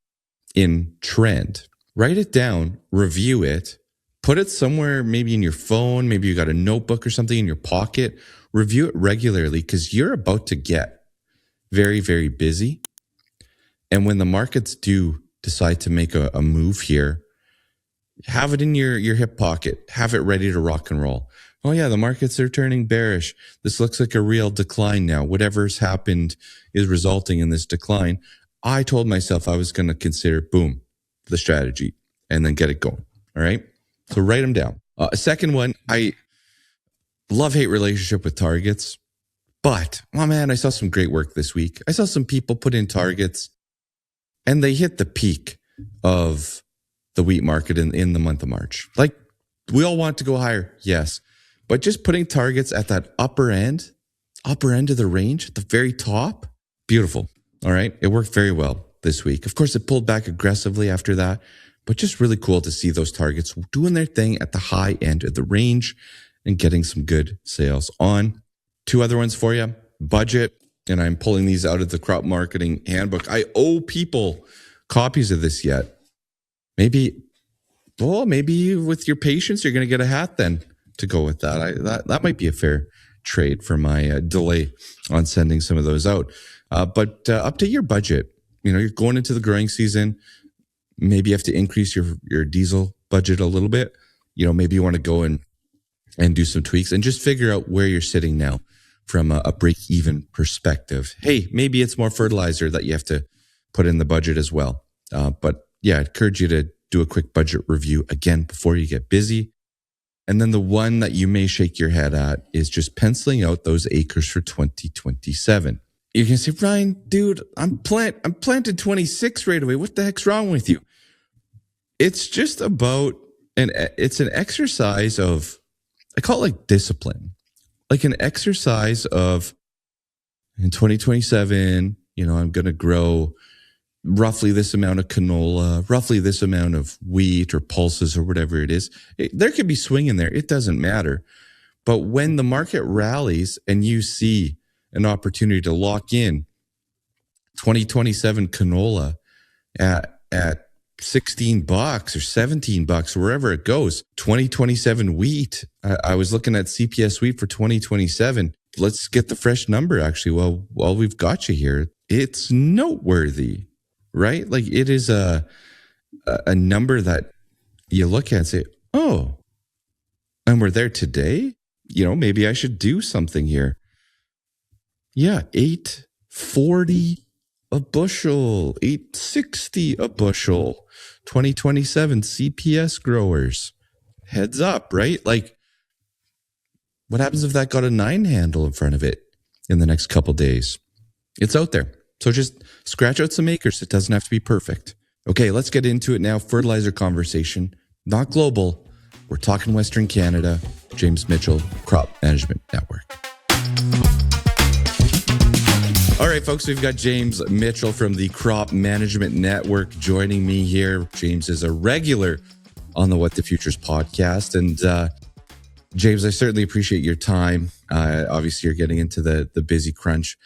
in trend. write it down, review it, put it somewhere, maybe in your phone, maybe you got a notebook or something in your pocket, review it regularly because you're about to get very, very busy. And when the markets do decide to make a move here, have it in your hip pocket, have it ready to rock and roll. Oh yeah, the markets are turning bearish. This looks like a real decline now. Whatever's happened is resulting in this decline. I told myself I was going to consider, boom, the strategy and then get it going. All right. So write them down. A second one, I love-hate relationship with targets, but, oh man, I saw some great work this week. I saw some people put in targets and they hit the peak of the wheat market in the month of March. Like, we all want to go higher. Yes. But just putting targets at that upper end of the range, at the very top, beautiful. All right. It worked very well this week. Of course, it pulled back aggressively after that, but just really cool to see those targets doing their thing at the high end of the range and getting some good sales on. Two other ones for you. Budget, and I'm pulling these out of the crop marketing handbook. I owe people copies of this yet. Maybe with your patience, you're going to get a hat then to go with that. That might be a fair trade for my delay on sending some of those out. But update your budget. You're going into the growing season. Maybe you have to increase your diesel budget a little bit. Maybe you want to go and do some tweaks and just figure out where you're sitting now from a break-even perspective. Hey, maybe it's more fertilizer that you have to put in the budget as well. But yeah, I encourage you to do a quick budget review again before you get busy. And then the one that you may shake your head at is just penciling out those acres for 2027. You can say, Ryan, dude, I'm planted 26 right away. What the heck's wrong with you? It's just about it's an exercise of, I call it like discipline, like an exercise of in 2027, I'm going to grow roughly this amount of canola, roughly this amount of wheat or pulses or whatever it is. There could be swing in there. It doesn't matter. But when the market rallies and you see an opportunity to lock in 2027 canola at $16 or $17, wherever it goes, 2027 wheat. I was looking at CPS wheat for 2027. Let's get the fresh number actually. Well, while we've got you here, it's noteworthy, right? Like it is a number that you look at and say, oh, and we're there today. Maybe I should do something here. Yeah, $8.40 a bushel, $8.60 a bushel, 2027 CPS growers. Heads up, right? Like, what happens if that got a 9 handle in front of it in the next couple days? It's out there. So just scratch out some acres. It doesn't have to be perfect. Okay, let's get into it now. Fertilizer conversation, not global. We're talking Western Canada. James Mitchell, Crop Management Network. All right, folks, we've got James Mitchell from the Crop Management Network joining me here. James is a regular on the What the Futures podcast. And James, I certainly appreciate your time. Obviously, you're getting into the busy crunch.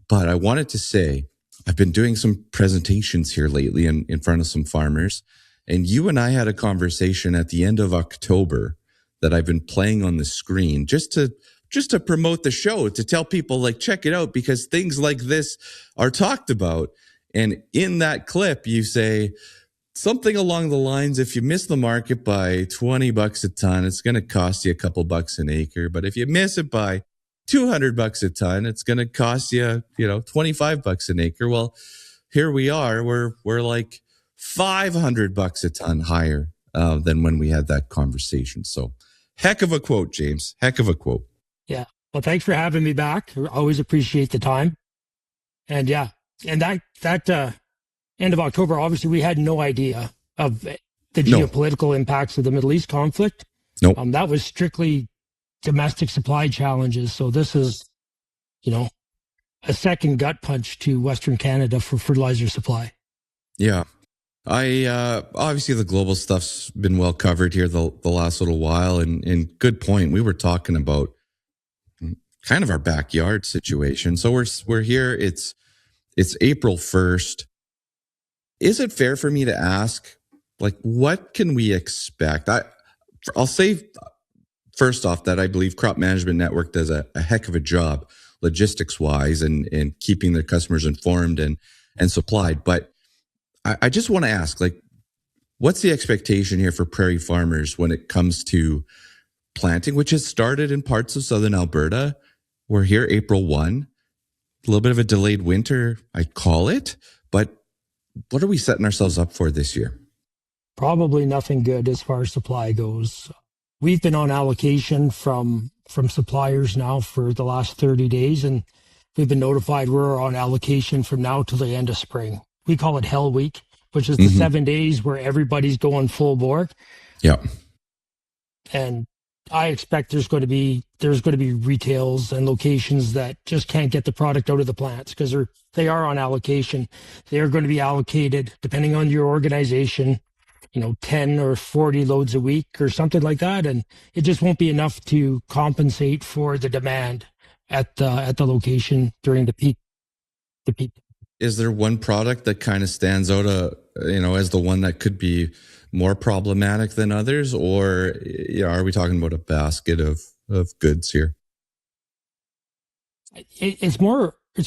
But I wanted to say, I've been doing some presentations here lately in front of some farmers. And you and I had a conversation at the end of October that I've been playing on the screen just to promote the show, to tell people, like, check it out, because things like this are talked about. And in that clip, you say something along the lines, if you miss the market by $20 a ton, it's going to cost you a couple bucks an acre. But if you miss it by $200 a ton, it's going to cost you, $25 an acre. Well, here we are. We're like $500 a ton higher than when we had that conversation. So heck of a quote, James. Heck of a quote. Yeah. Well, thanks for having me back. I always appreciate the time. And yeah, and that end of October, obviously we had no idea of the geopolitical impacts of the Middle East conflict. Nope. That was strictly domestic supply challenges. So this is, a second gut punch to Western Canada for fertilizer supply. Yeah. Obviously the global stuff's been well covered here the last little while. And good point. We were talking about kind of our backyard situation. So we're here. It's April 1st. Is it fair for me to ask, like, what can we expect? I'll say first off that I believe Crop Management Network does a heck of a job logistics wise and keeping their customers informed and supplied. But I just want to ask, like, what's the expectation here for prairie farmers when it comes to planting, which has started in parts of southern Alberta? We're here April 1, a little bit of a delayed winter, I call it. But what are we setting ourselves up for this year? Probably nothing good as far as supply goes. We've been on allocation from suppliers now for the last 30 days, and we've been notified we're on allocation from now till the end of spring. We call it Hell Week, which is the 7 days where everybody's going full bore. Yeah. And I expect there's going to be retails and locations that just can't get the product out of the plants because they are on allocation. They are going to be allocated, depending on your organization, 10 or 40 loads a week or something like that. And it just won't be enough to compensate for the demand at the location during the peak. Is there one product that kind of stands out, as the one that could be more problematic than others, or are we talking about a basket of goods here? It's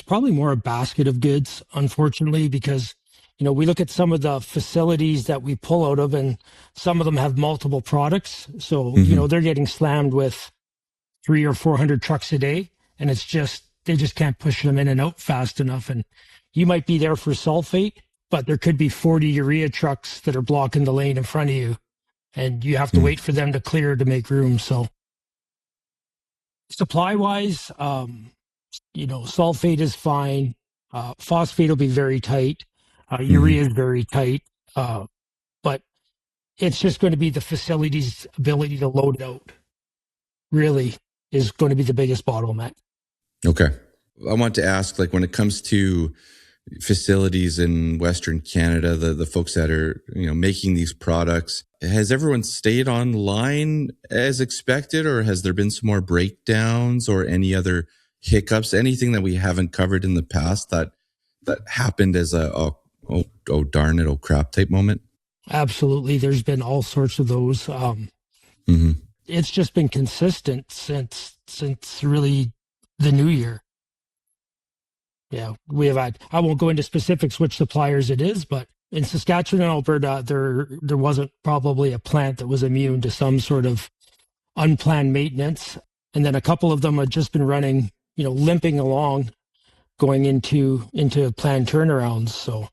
probably more a basket of goods, unfortunately, because we look at some of the facilities that we pull out of, and some of them have multiple products. So, they're getting slammed with 300 or 400 trucks a day, and they just can't push them in and out fast enough. And you might be there for sulfate, but there could be 40 urea trucks that are blocking the lane in front of you, and you have to wait for them to clear to make room. So supply-wise, sulfate is fine. Phosphate will be very tight. Urea is very tight, but it's just going to be the facility's ability to load it out really is going to be the biggest bottleneck. Okay. I want to ask, like, when it comes to facilities in Western Canada, the folks that are, making these products, has everyone stayed online as expected, or has there been some more breakdowns or any other hiccups, anything that we haven't covered in the past that happened as oh darn it, oh crap type moment? Absolutely. There's been all sorts of those. It's just been consistent since really the new year. Yeah, we have had, I won't go into specifics which suppliers it is, but in Saskatchewan and Alberta, there wasn't probably a plant that was immune to some sort of unplanned maintenance. And then a couple of them have just been running, limping along, going into planned turnarounds. So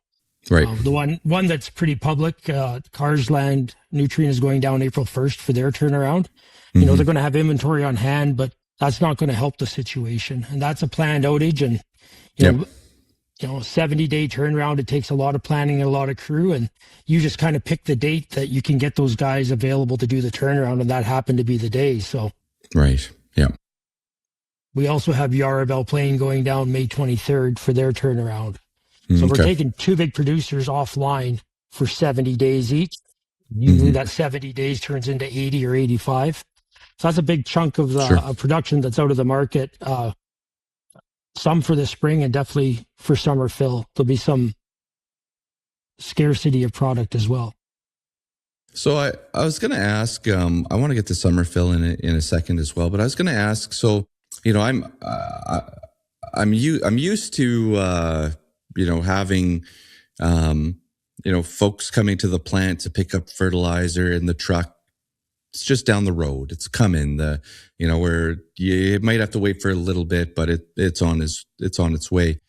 right. The one that's pretty public, Carsland Nutrient is going down April 1st for their turnaround. They're going to have inventory on hand, but that's not going to help the situation. And that's a planned outage. And, 70-day turnaround, it takes a lot of planning and a lot of crew. And you just kind of pick the date that you can get those guys available to do the turnaround. And that happened to be the day. So, right. Yeah. We also have Yarraville Plain going down May 23rd for their turnaround. So we're taking two big producers offline for 70 days each. Usually that 70 days turns into 80 or 85. So that's a big chunk of the production that's out of the market. Some for the spring and definitely for summer fill. There'll be some scarcity of product as well. So I was going to ask, I want to get to summer fill in a second as well, but I was going to ask, so, I'm used to, having, folks coming to the plant to pick up fertilizer in the truck. It's just down the road. It's coming. Where you might have to wait for a little bit, but it's on its way,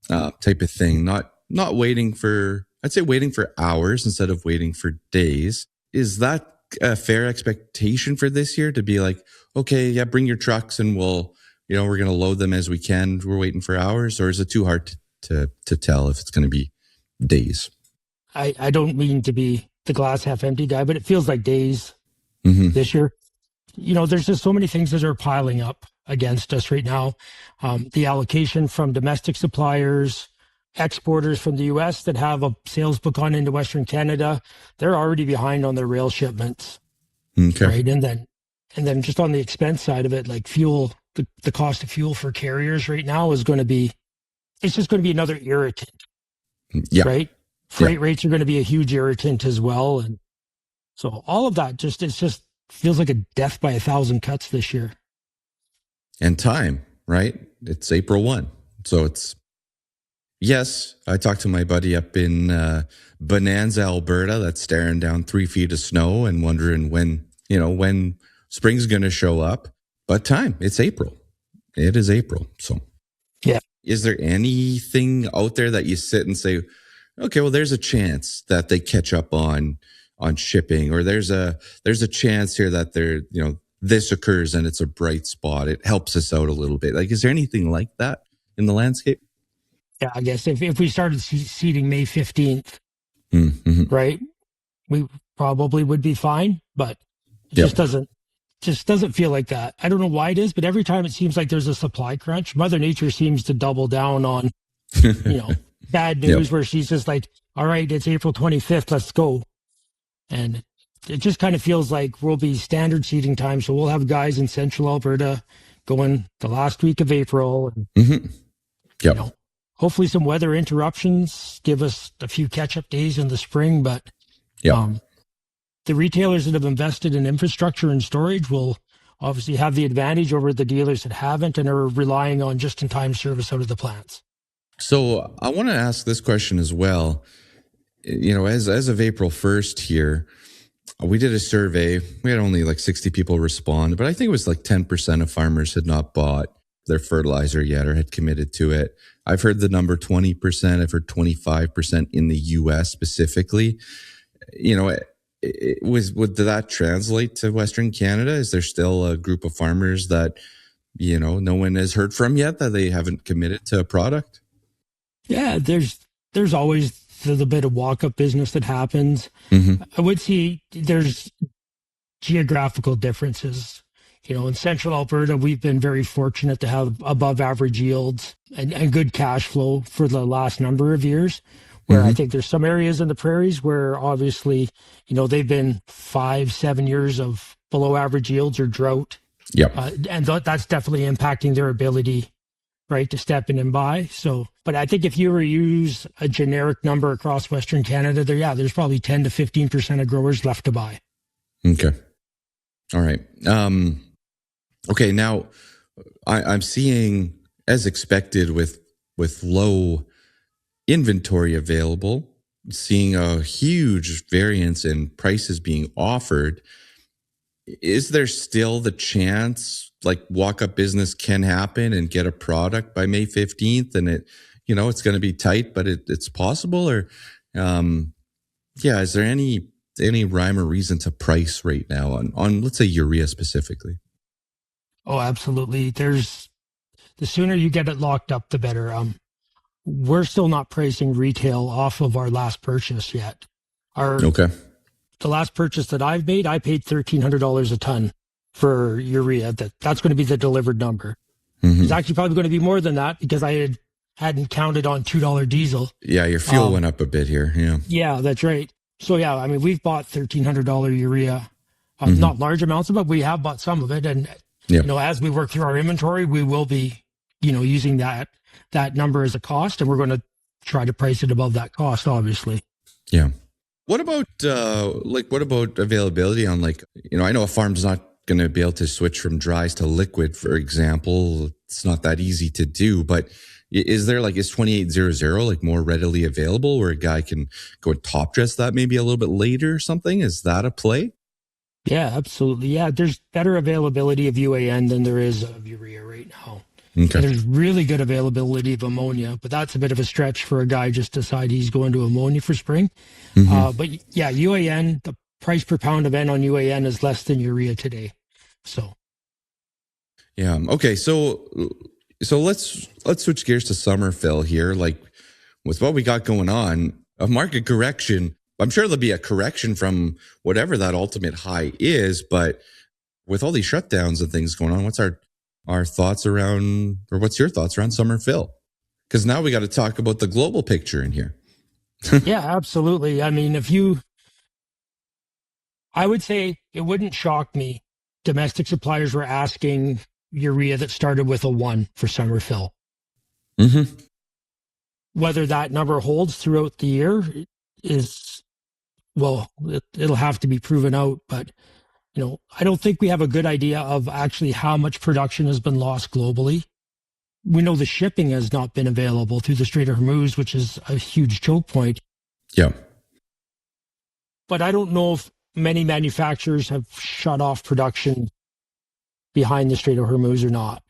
type of thing. Not waiting for, I'd say waiting for hours instead of waiting for days. Is that a fair expectation for this year to be like, okay, yeah, bring your trucks and we're going to load them as we can. We're waiting for hours, or is it too hard to tell if it's going to be days? I don't mean to be the glass half empty guy, but it feels like days this year. There's just so many things that are piling up against us right now. The allocation from domestic suppliers, exporters from the U.S. that have a sales book on into Western Canada, they're already behind on their rail shipments. Okay. Right. And then just on the expense side of it, like fuel, the cost of fuel for carriers right now is going to be, it's just going to be another irritant. Yeah. Right. Freight rates are going to be a huge irritant as well. And So all of that just feels like a death by 1,000 cuts this year. And time, right? It's April 1. So yes, I talked to my buddy up in Bonanza, Alberta, that's staring down 3 feet of snow and wondering when spring's going to show up. But time, it's April. It is April. So yeah. Is there anything out there that you sit and say, okay, well, there's a chance that they catch up on shipping, or there's a chance here that this occurs and it's a bright spot. It helps us out a little bit. Like, is there anything like that in the landscape? Yeah, I guess if we started seeding May 15th, right, we probably would be fine, but it just doesn't feel like that. I don't know why it is, but every time it seems like there's a supply crunch, Mother Nature seems to double down on, bad news where she's just like, all right, it's April 25th, let's go. And it just kind of feels like we'll be standard seeding time. So we'll have guys in central Alberta going the last week of April. And, hopefully some weather interruptions give us a few catch-up days in the spring. But the retailers that have invested in infrastructure and storage will obviously have the advantage over the dealers that haven't and are relying on just-in-time service out of the plants. So I want to ask this question as well. As of April 1st here, we did a survey. We had only like 60 people respond, but I think it was like 10% of farmers had not bought their fertilizer yet or had committed to it. I've heard the number 20%. I've heard 25% in the US specifically. Did that translate to Western Canada? Is there still a group of farmers that, no one has heard from yet, that they haven't committed to a product? Yeah, there's always the bit of walk-up business that happens. I would see there's geographical differences. In central Alberta, we've been very fortunate to have above average yields and good cash flow for the last number of years, where I think there's some areas in the prairies where obviously, they've been 5-7 years of below average yields or drought. And that's definitely impacting their ability, right, to step in and buy. So, but I think if you were to use a generic number across Western Canada, there's probably 10 to 15% of growers left to buy. Okay. All right. Okay. Now I'm seeing, as expected, with low inventory available, seeing a huge variance in prices being offered. Is there still the chance like walk-up business can happen and get a product by May 15th and it's going to be tight, but it's possible? Or, is there any rhyme or reason to price right now on let's say urea specifically? Oh, absolutely. The sooner you get it locked up, the better. We're still not pricing retail off of our last purchase yet. The last purchase that I've made, I paid $1,300 a ton for urea. That's going to be the delivered number. It's actually probably going to be more than that because I hadn't counted on $2 diesel. Yeah, your fuel went up a bit here. Yeah, that's right. So we've bought $1,300 urea, not large amounts of it, but we have bought some of it. And as we work through our inventory, we will be, using that number as a cost, and we're going to try to price it above that cost, obviously. Yeah. What about availability on I know a farm's not going to be able to switch from dries to liquid, for example. It's not that easy to do, but is 2800 more readily available where a guy can go and top dress that maybe a little bit later or something? Is that a play? Yeah, absolutely. Yeah, there's better availability of UAN than there is of urea right now. Okay. There's really good availability of ammonia, but that's a bit of a stretch for a guy just to decide he's going to ammonia for spring. But yeah, UAN, the price per pound of N on UAN is less than urea today. So. Yeah. Okay. So let's switch gears to summer fill here. Like with what we got going on, a market correction, I'm sure there'll be a correction from whatever that ultimate high is, but with all these shutdowns and things going on, what's our thoughts around, or what's your thoughts around summer fill? Because now we got to talk about the global picture in here. Yeah, absolutely. I mean, I would say it wouldn't shock me. Domestic suppliers were asking urea that started with a 1 for summer fill. Whether that number holds throughout the year is well, it'll have to be proven out, but I don't think we have a good idea of actually how much production has been lost globally. We know the shipping has not been available through the Strait of Hormuz, which is a huge choke point. Yeah. But I don't know if many manufacturers have shut off production behind the Strait of Hormuz or not.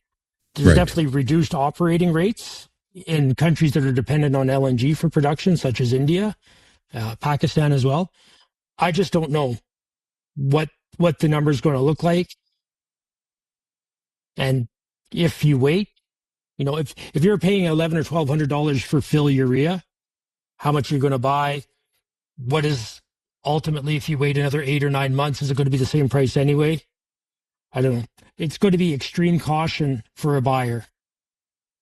There's definitely reduced operating rates in countries that are dependent on LNG for production, such as India, Pakistan as well. I just don't know what the number is going to look like. And if you wait, if you're paying $1,100 or $1,200 for fill urea, how much you're going to buy? What is ultimately, if you wait another 8 or 9 months, is it going to be the same price anyway? I don't know. It's going to be extreme caution for a buyer.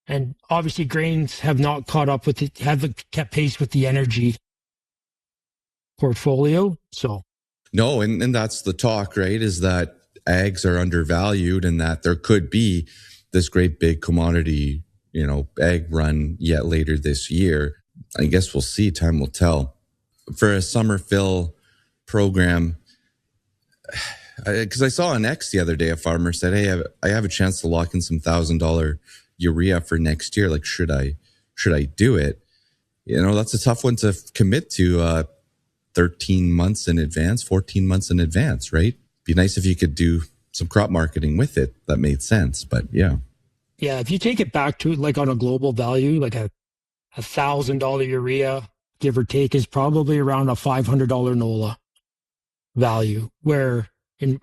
And obviously grains have not caught up with it, haven't kept pace with the energy portfolio. So no, and that's the talk, right? Is that ags are undervalued and that there could be this great big commodity, ag run yet later this year. I guess we'll see. Time will tell. For a summer fill program, because I saw on X the other day, a farmer said, "Hey, I have a chance to lock in some $1,000 urea for next year. Like, should I do it?" That's a tough one to commit to 13 months in advance, 14 months in advance, right? Be nice if you could do some crop marketing with it. That made sense, but yeah. Yeah, if you take it back to like on a global value, like a $1,000 urea, give or take, is probably around a $500 NOLA value, where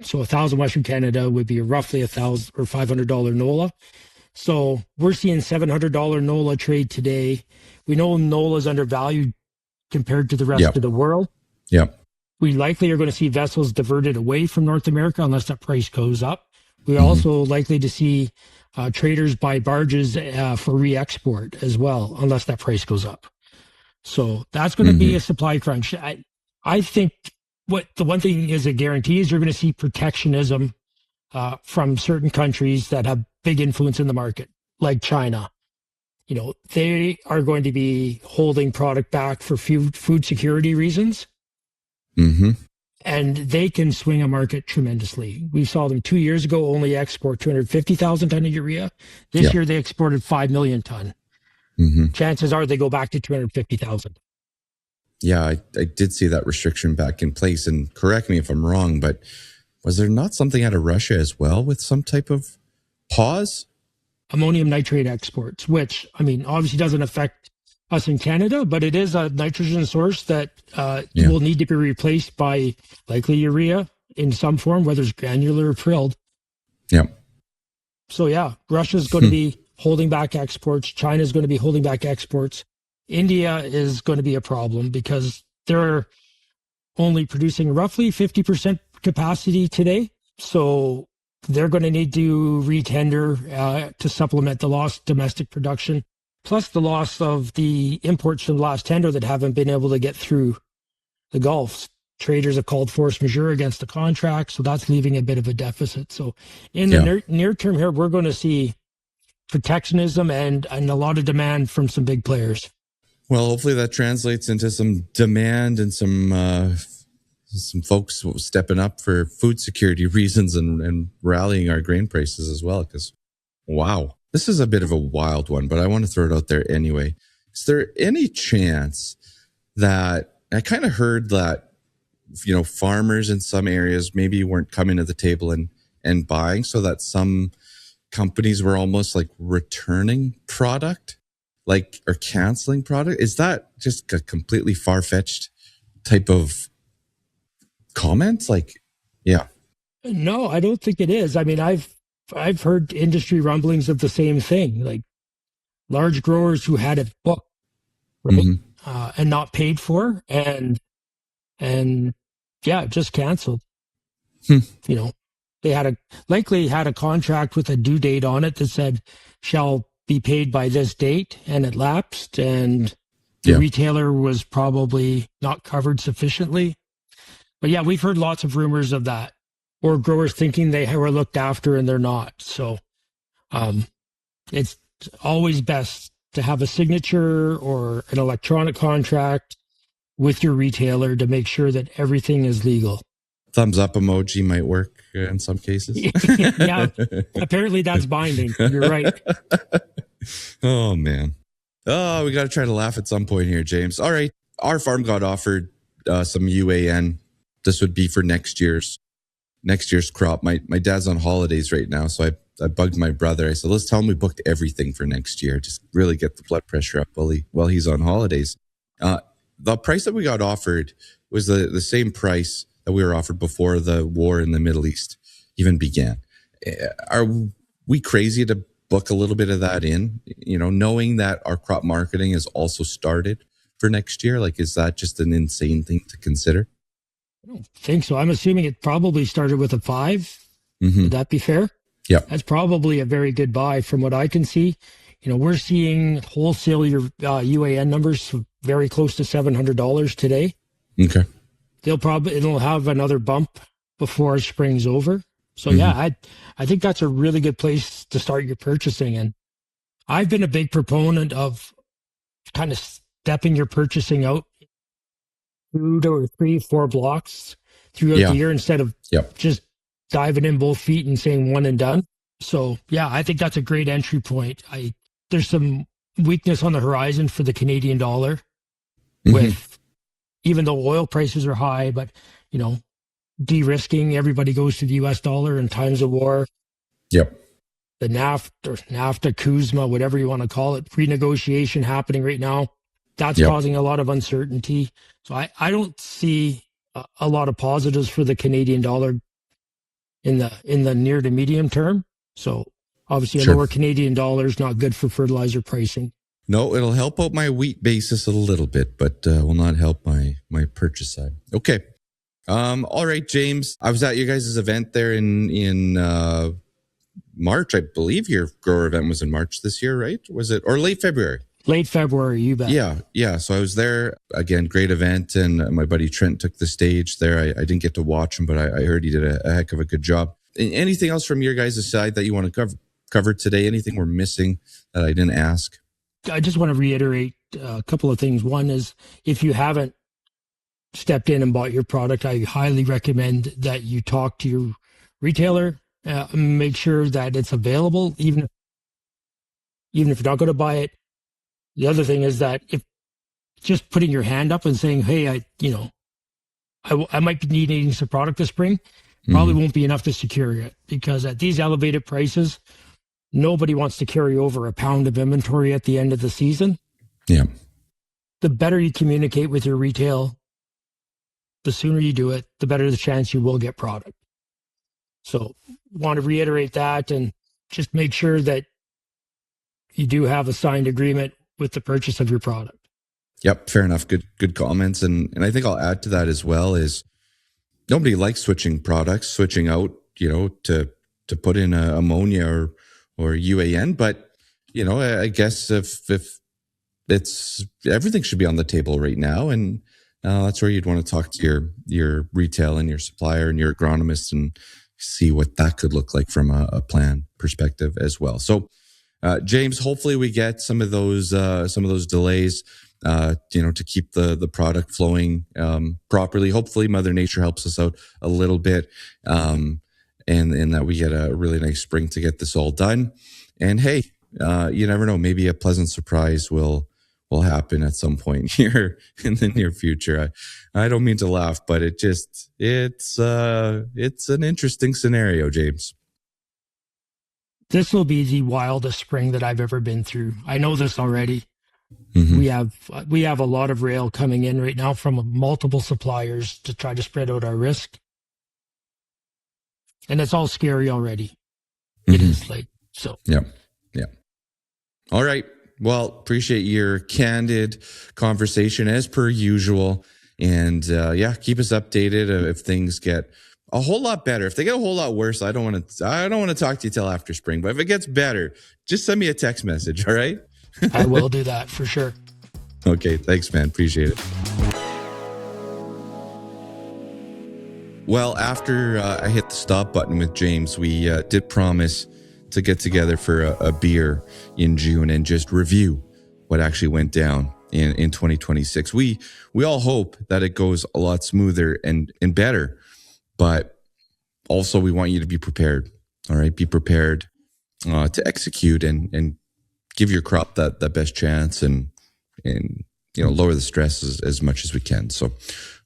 so 1,000 Western Canada would be roughly $1,000 or $500 NOLA. So we're seeing $700 NOLA trade today. We know NOLA is undervalued compared to the rest of the world. Yeah. We likely are going to see vessels diverted away from North America unless that price goes up. We're also likely to see traders buy barges for re-export as well, unless that price goes up. So that's going to be a supply crunch. I think what the one thing is a guarantee is you're going to see protectionism from certain countries that have big influence in the market, like China. They are going to be holding product back for food security reasons. And they can swing a market tremendously. We saw them 2 years ago only export 250,000 ton of urea. This year they exported 5 million ton. Chances are they go back to 250,000. Yeah, I did see that restriction back in place. And correct me if I'm wrong, but was there not something out of Russia as well with some type of pause? Ammonium nitrate exports, which, obviously doesn't affect us in Canada, but it is a nitrogen source that will need to be replaced by likely urea in some form, whether it's granular or prilled. Yeah. So Russia's going to be holding back exports. China's going to be holding back exports. India is going to be a problem because they're only producing roughly 50% capacity today. So they're going to need to retender to supplement the lost domestic production, plus the loss of the imports from the last tender that haven't been able to get through the Gulf. Traders have called force majeure against the contract, so that's leaving a bit of a deficit. So in the near term here, we're going to see protectionism and a lot of demand from some big players. Well, hopefully that translates into some demand and some folks stepping up for food security reasons and rallying our grain prices as well. Because, wow, this is a bit of a wild one, but I want to throw it out there anyway. Is there any chance that, I kind of heard that, farmers in some areas maybe weren't coming to the table and buying, so that some companies were almost like returning product, or canceling product? Is that just a completely far-fetched type of comment? No, I don't think it is. I've heard industry rumblings of the same thing, like large growers who had it booked, right? And not paid for, and just canceled. They likely had a contract with a due date on it that said shall be paid by this date, and it lapsed, and the retailer was probably not covered sufficiently. But we've heard lots of rumors of that, or growers thinking they were looked after and they're not. So it's always best to have a signature or an electronic contract with your retailer to make sure that everything is legal. Thumbs up emoji might work in some cases. Yeah, apparently that's binding. You're right. Oh, man. Oh, we got to try to laugh at some point here, James. All right. Our farm got offered some UAN. This would be for next year's crop. My dad's on holidays right now, so I bugged my brother. I said, let's tell him we booked everything for next year. Just really get the blood pressure up while he's on holidays. The price that we got offered was the same price that we were offered before the war in the Middle East even began. Are we crazy to book a little bit of that in, knowing that our crop marketing has also started for next year? Like, is that just an insane thing to consider? I don't think so. I'm assuming it probably started with a 5. Mm-hmm. Would that be fair? Yeah. That's probably a very good buy from what I can see. We're seeing wholesale UAN numbers very close to $700 today. Okay. It'll have another bump before spring's over. So yeah, I think that's a really good place to start your purchasing. And I've been a big proponent of kind of stepping your purchasing out 2 or 3, 4 blocks throughout the year instead of just diving in both feet and saying one and done. So yeah, I think that's a great entry point. There's some weakness on the horizon for the Canadian dollar with, even though oil prices are high, but de-risking, everybody goes to the US dollar in times of war. Yep. The NAFTA, Kuzma, whatever you want to call it, renegotiation happening right now. That's causing a lot of uncertainty. So I don't see a lot of positives for the Canadian dollar in the near to medium term. So obviously a lower Canadian dollar is not good for fertilizer pricing. No, it'll help out my wheat basis a little bit, but will not help my purchase side. Okay. All right, James. I was at you guys' event there in March, I believe. Your grower event was in March this year, right? Was it, or late February? Late February, you bet. Yeah. So I was there again. Great event, and my buddy Trent took the stage there. I didn't get to watch him, but I heard he did a heck of a good job. Anything else from your guys' side that you want to cover today? Anything we're missing that I didn't ask? I just want to reiterate a couple of things. One is, if you haven't stepped in and bought your product, I highly recommend that you talk to your retailer, make sure that it's available, even if you're not going to buy it. The other thing is that if just putting your hand up and saying, hey, I might be needing some product this spring, probably won't be enough to secure it, because at these elevated prices, nobody wants to carry over a pound of inventory at the end of the season. Yeah. The better you communicate with your retail, the sooner you do it, the better the chance you will get product. So want to reiterate that, and just make sure that you do have a signed agreement with the purchase of your product. Yep. Fair enough. Good comments. And I think I'll add to that as well is nobody likes switching out, to put in ammonia or UAN, but I guess if it's, everything should be on the table right now, and that's where you'd want to talk to your retail and your supplier and your agronomist and see what that could look like from a plan perspective as well. So, James, hopefully we get some of those delays, to keep the product flowing properly. Hopefully Mother Nature helps us out a little bit, and that we get a really nice spring to get this all done. And hey, you never know, maybe a pleasant surprise will happen at some point here in the near future. I don't mean to laugh, but it's an interesting scenario, James. This will be the wildest spring that I've ever been through. I know this already. We have a lot of rail coming in right now from multiple suppliers to try to spread out our risk. And it's all scary already. It is so. Yeah. All right. Well, appreciate your candid conversation as per usual. And keep us updated if things get a whole lot better. If they get a whole lot worse, I don't want to talk to you till after spring. But if it gets better, just send me a text message. All right. I will do that for sure. Okay. Thanks, man. Appreciate it. Well, after I hit the stop button with James, we did promise to get together for a beer in June and just review what actually went down in 2026. We all hope that it goes a lot smoother and better, but also we want you to be prepared. All right, be prepared to execute and give your crop that best chance and lower the stress as much as we can. So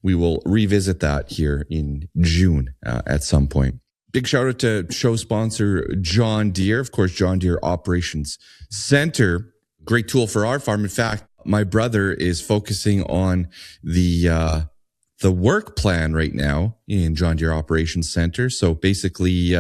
we will revisit that here in June at some point. Big shout out to show sponsor John Deere. Of course, John Deere Operations Center, great tool for our farm. In fact, my brother is focusing on the work plan right now in John Deere Operations Center. So basically,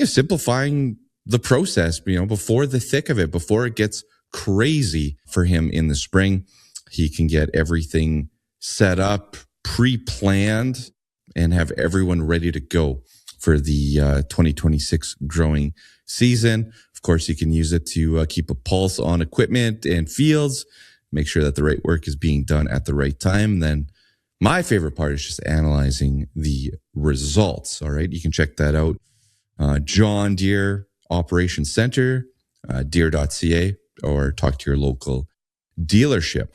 simplifying the process, before the thick of it, before it gets crazy for him in the spring. He can get everything set up, pre-planned, and have everyone ready to go for the 2026 growing season. Of course, you can use it to keep a pulse on equipment and fields, make sure that the right work is being done at the right time. Then my favorite part is just analyzing the results. All right, you can check that out. John Deere Operations Center, deere.ca, or talk to your local dealership.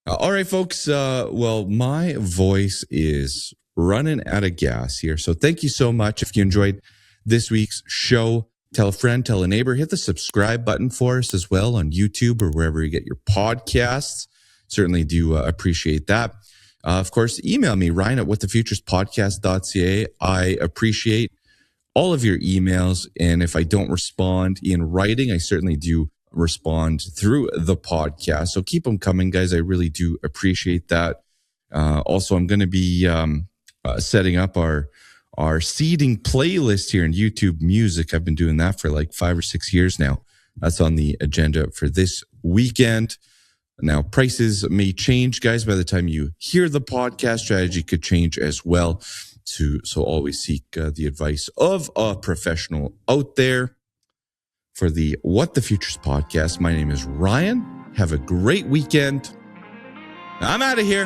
All right, folks. Well, my voice is running out of gas here. So thank you so much. If you enjoyed this week's show, tell a friend, tell a neighbor, hit the subscribe button for us as well on YouTube or wherever you get your podcasts. Certainly do appreciate that. Of course, email me, Ryan at whatthefuturespodcast.ca. I appreciate all of your emails. And if I don't respond in writing, I certainly do respond through the podcast. So keep them coming, guys. I really do appreciate that. Also, I'm going to be setting up our seeding playlist here in YouTube Music. I've been doing that for like 5 or 6 years now. That's on the agenda for this weekend. Now, prices may change, guys. By the time you hear the podcast, strategy could change as well. So always seek the advice of a professional out there. For the What the Futures podcast, my name is Ryan. Have a great weekend. I'm out of here.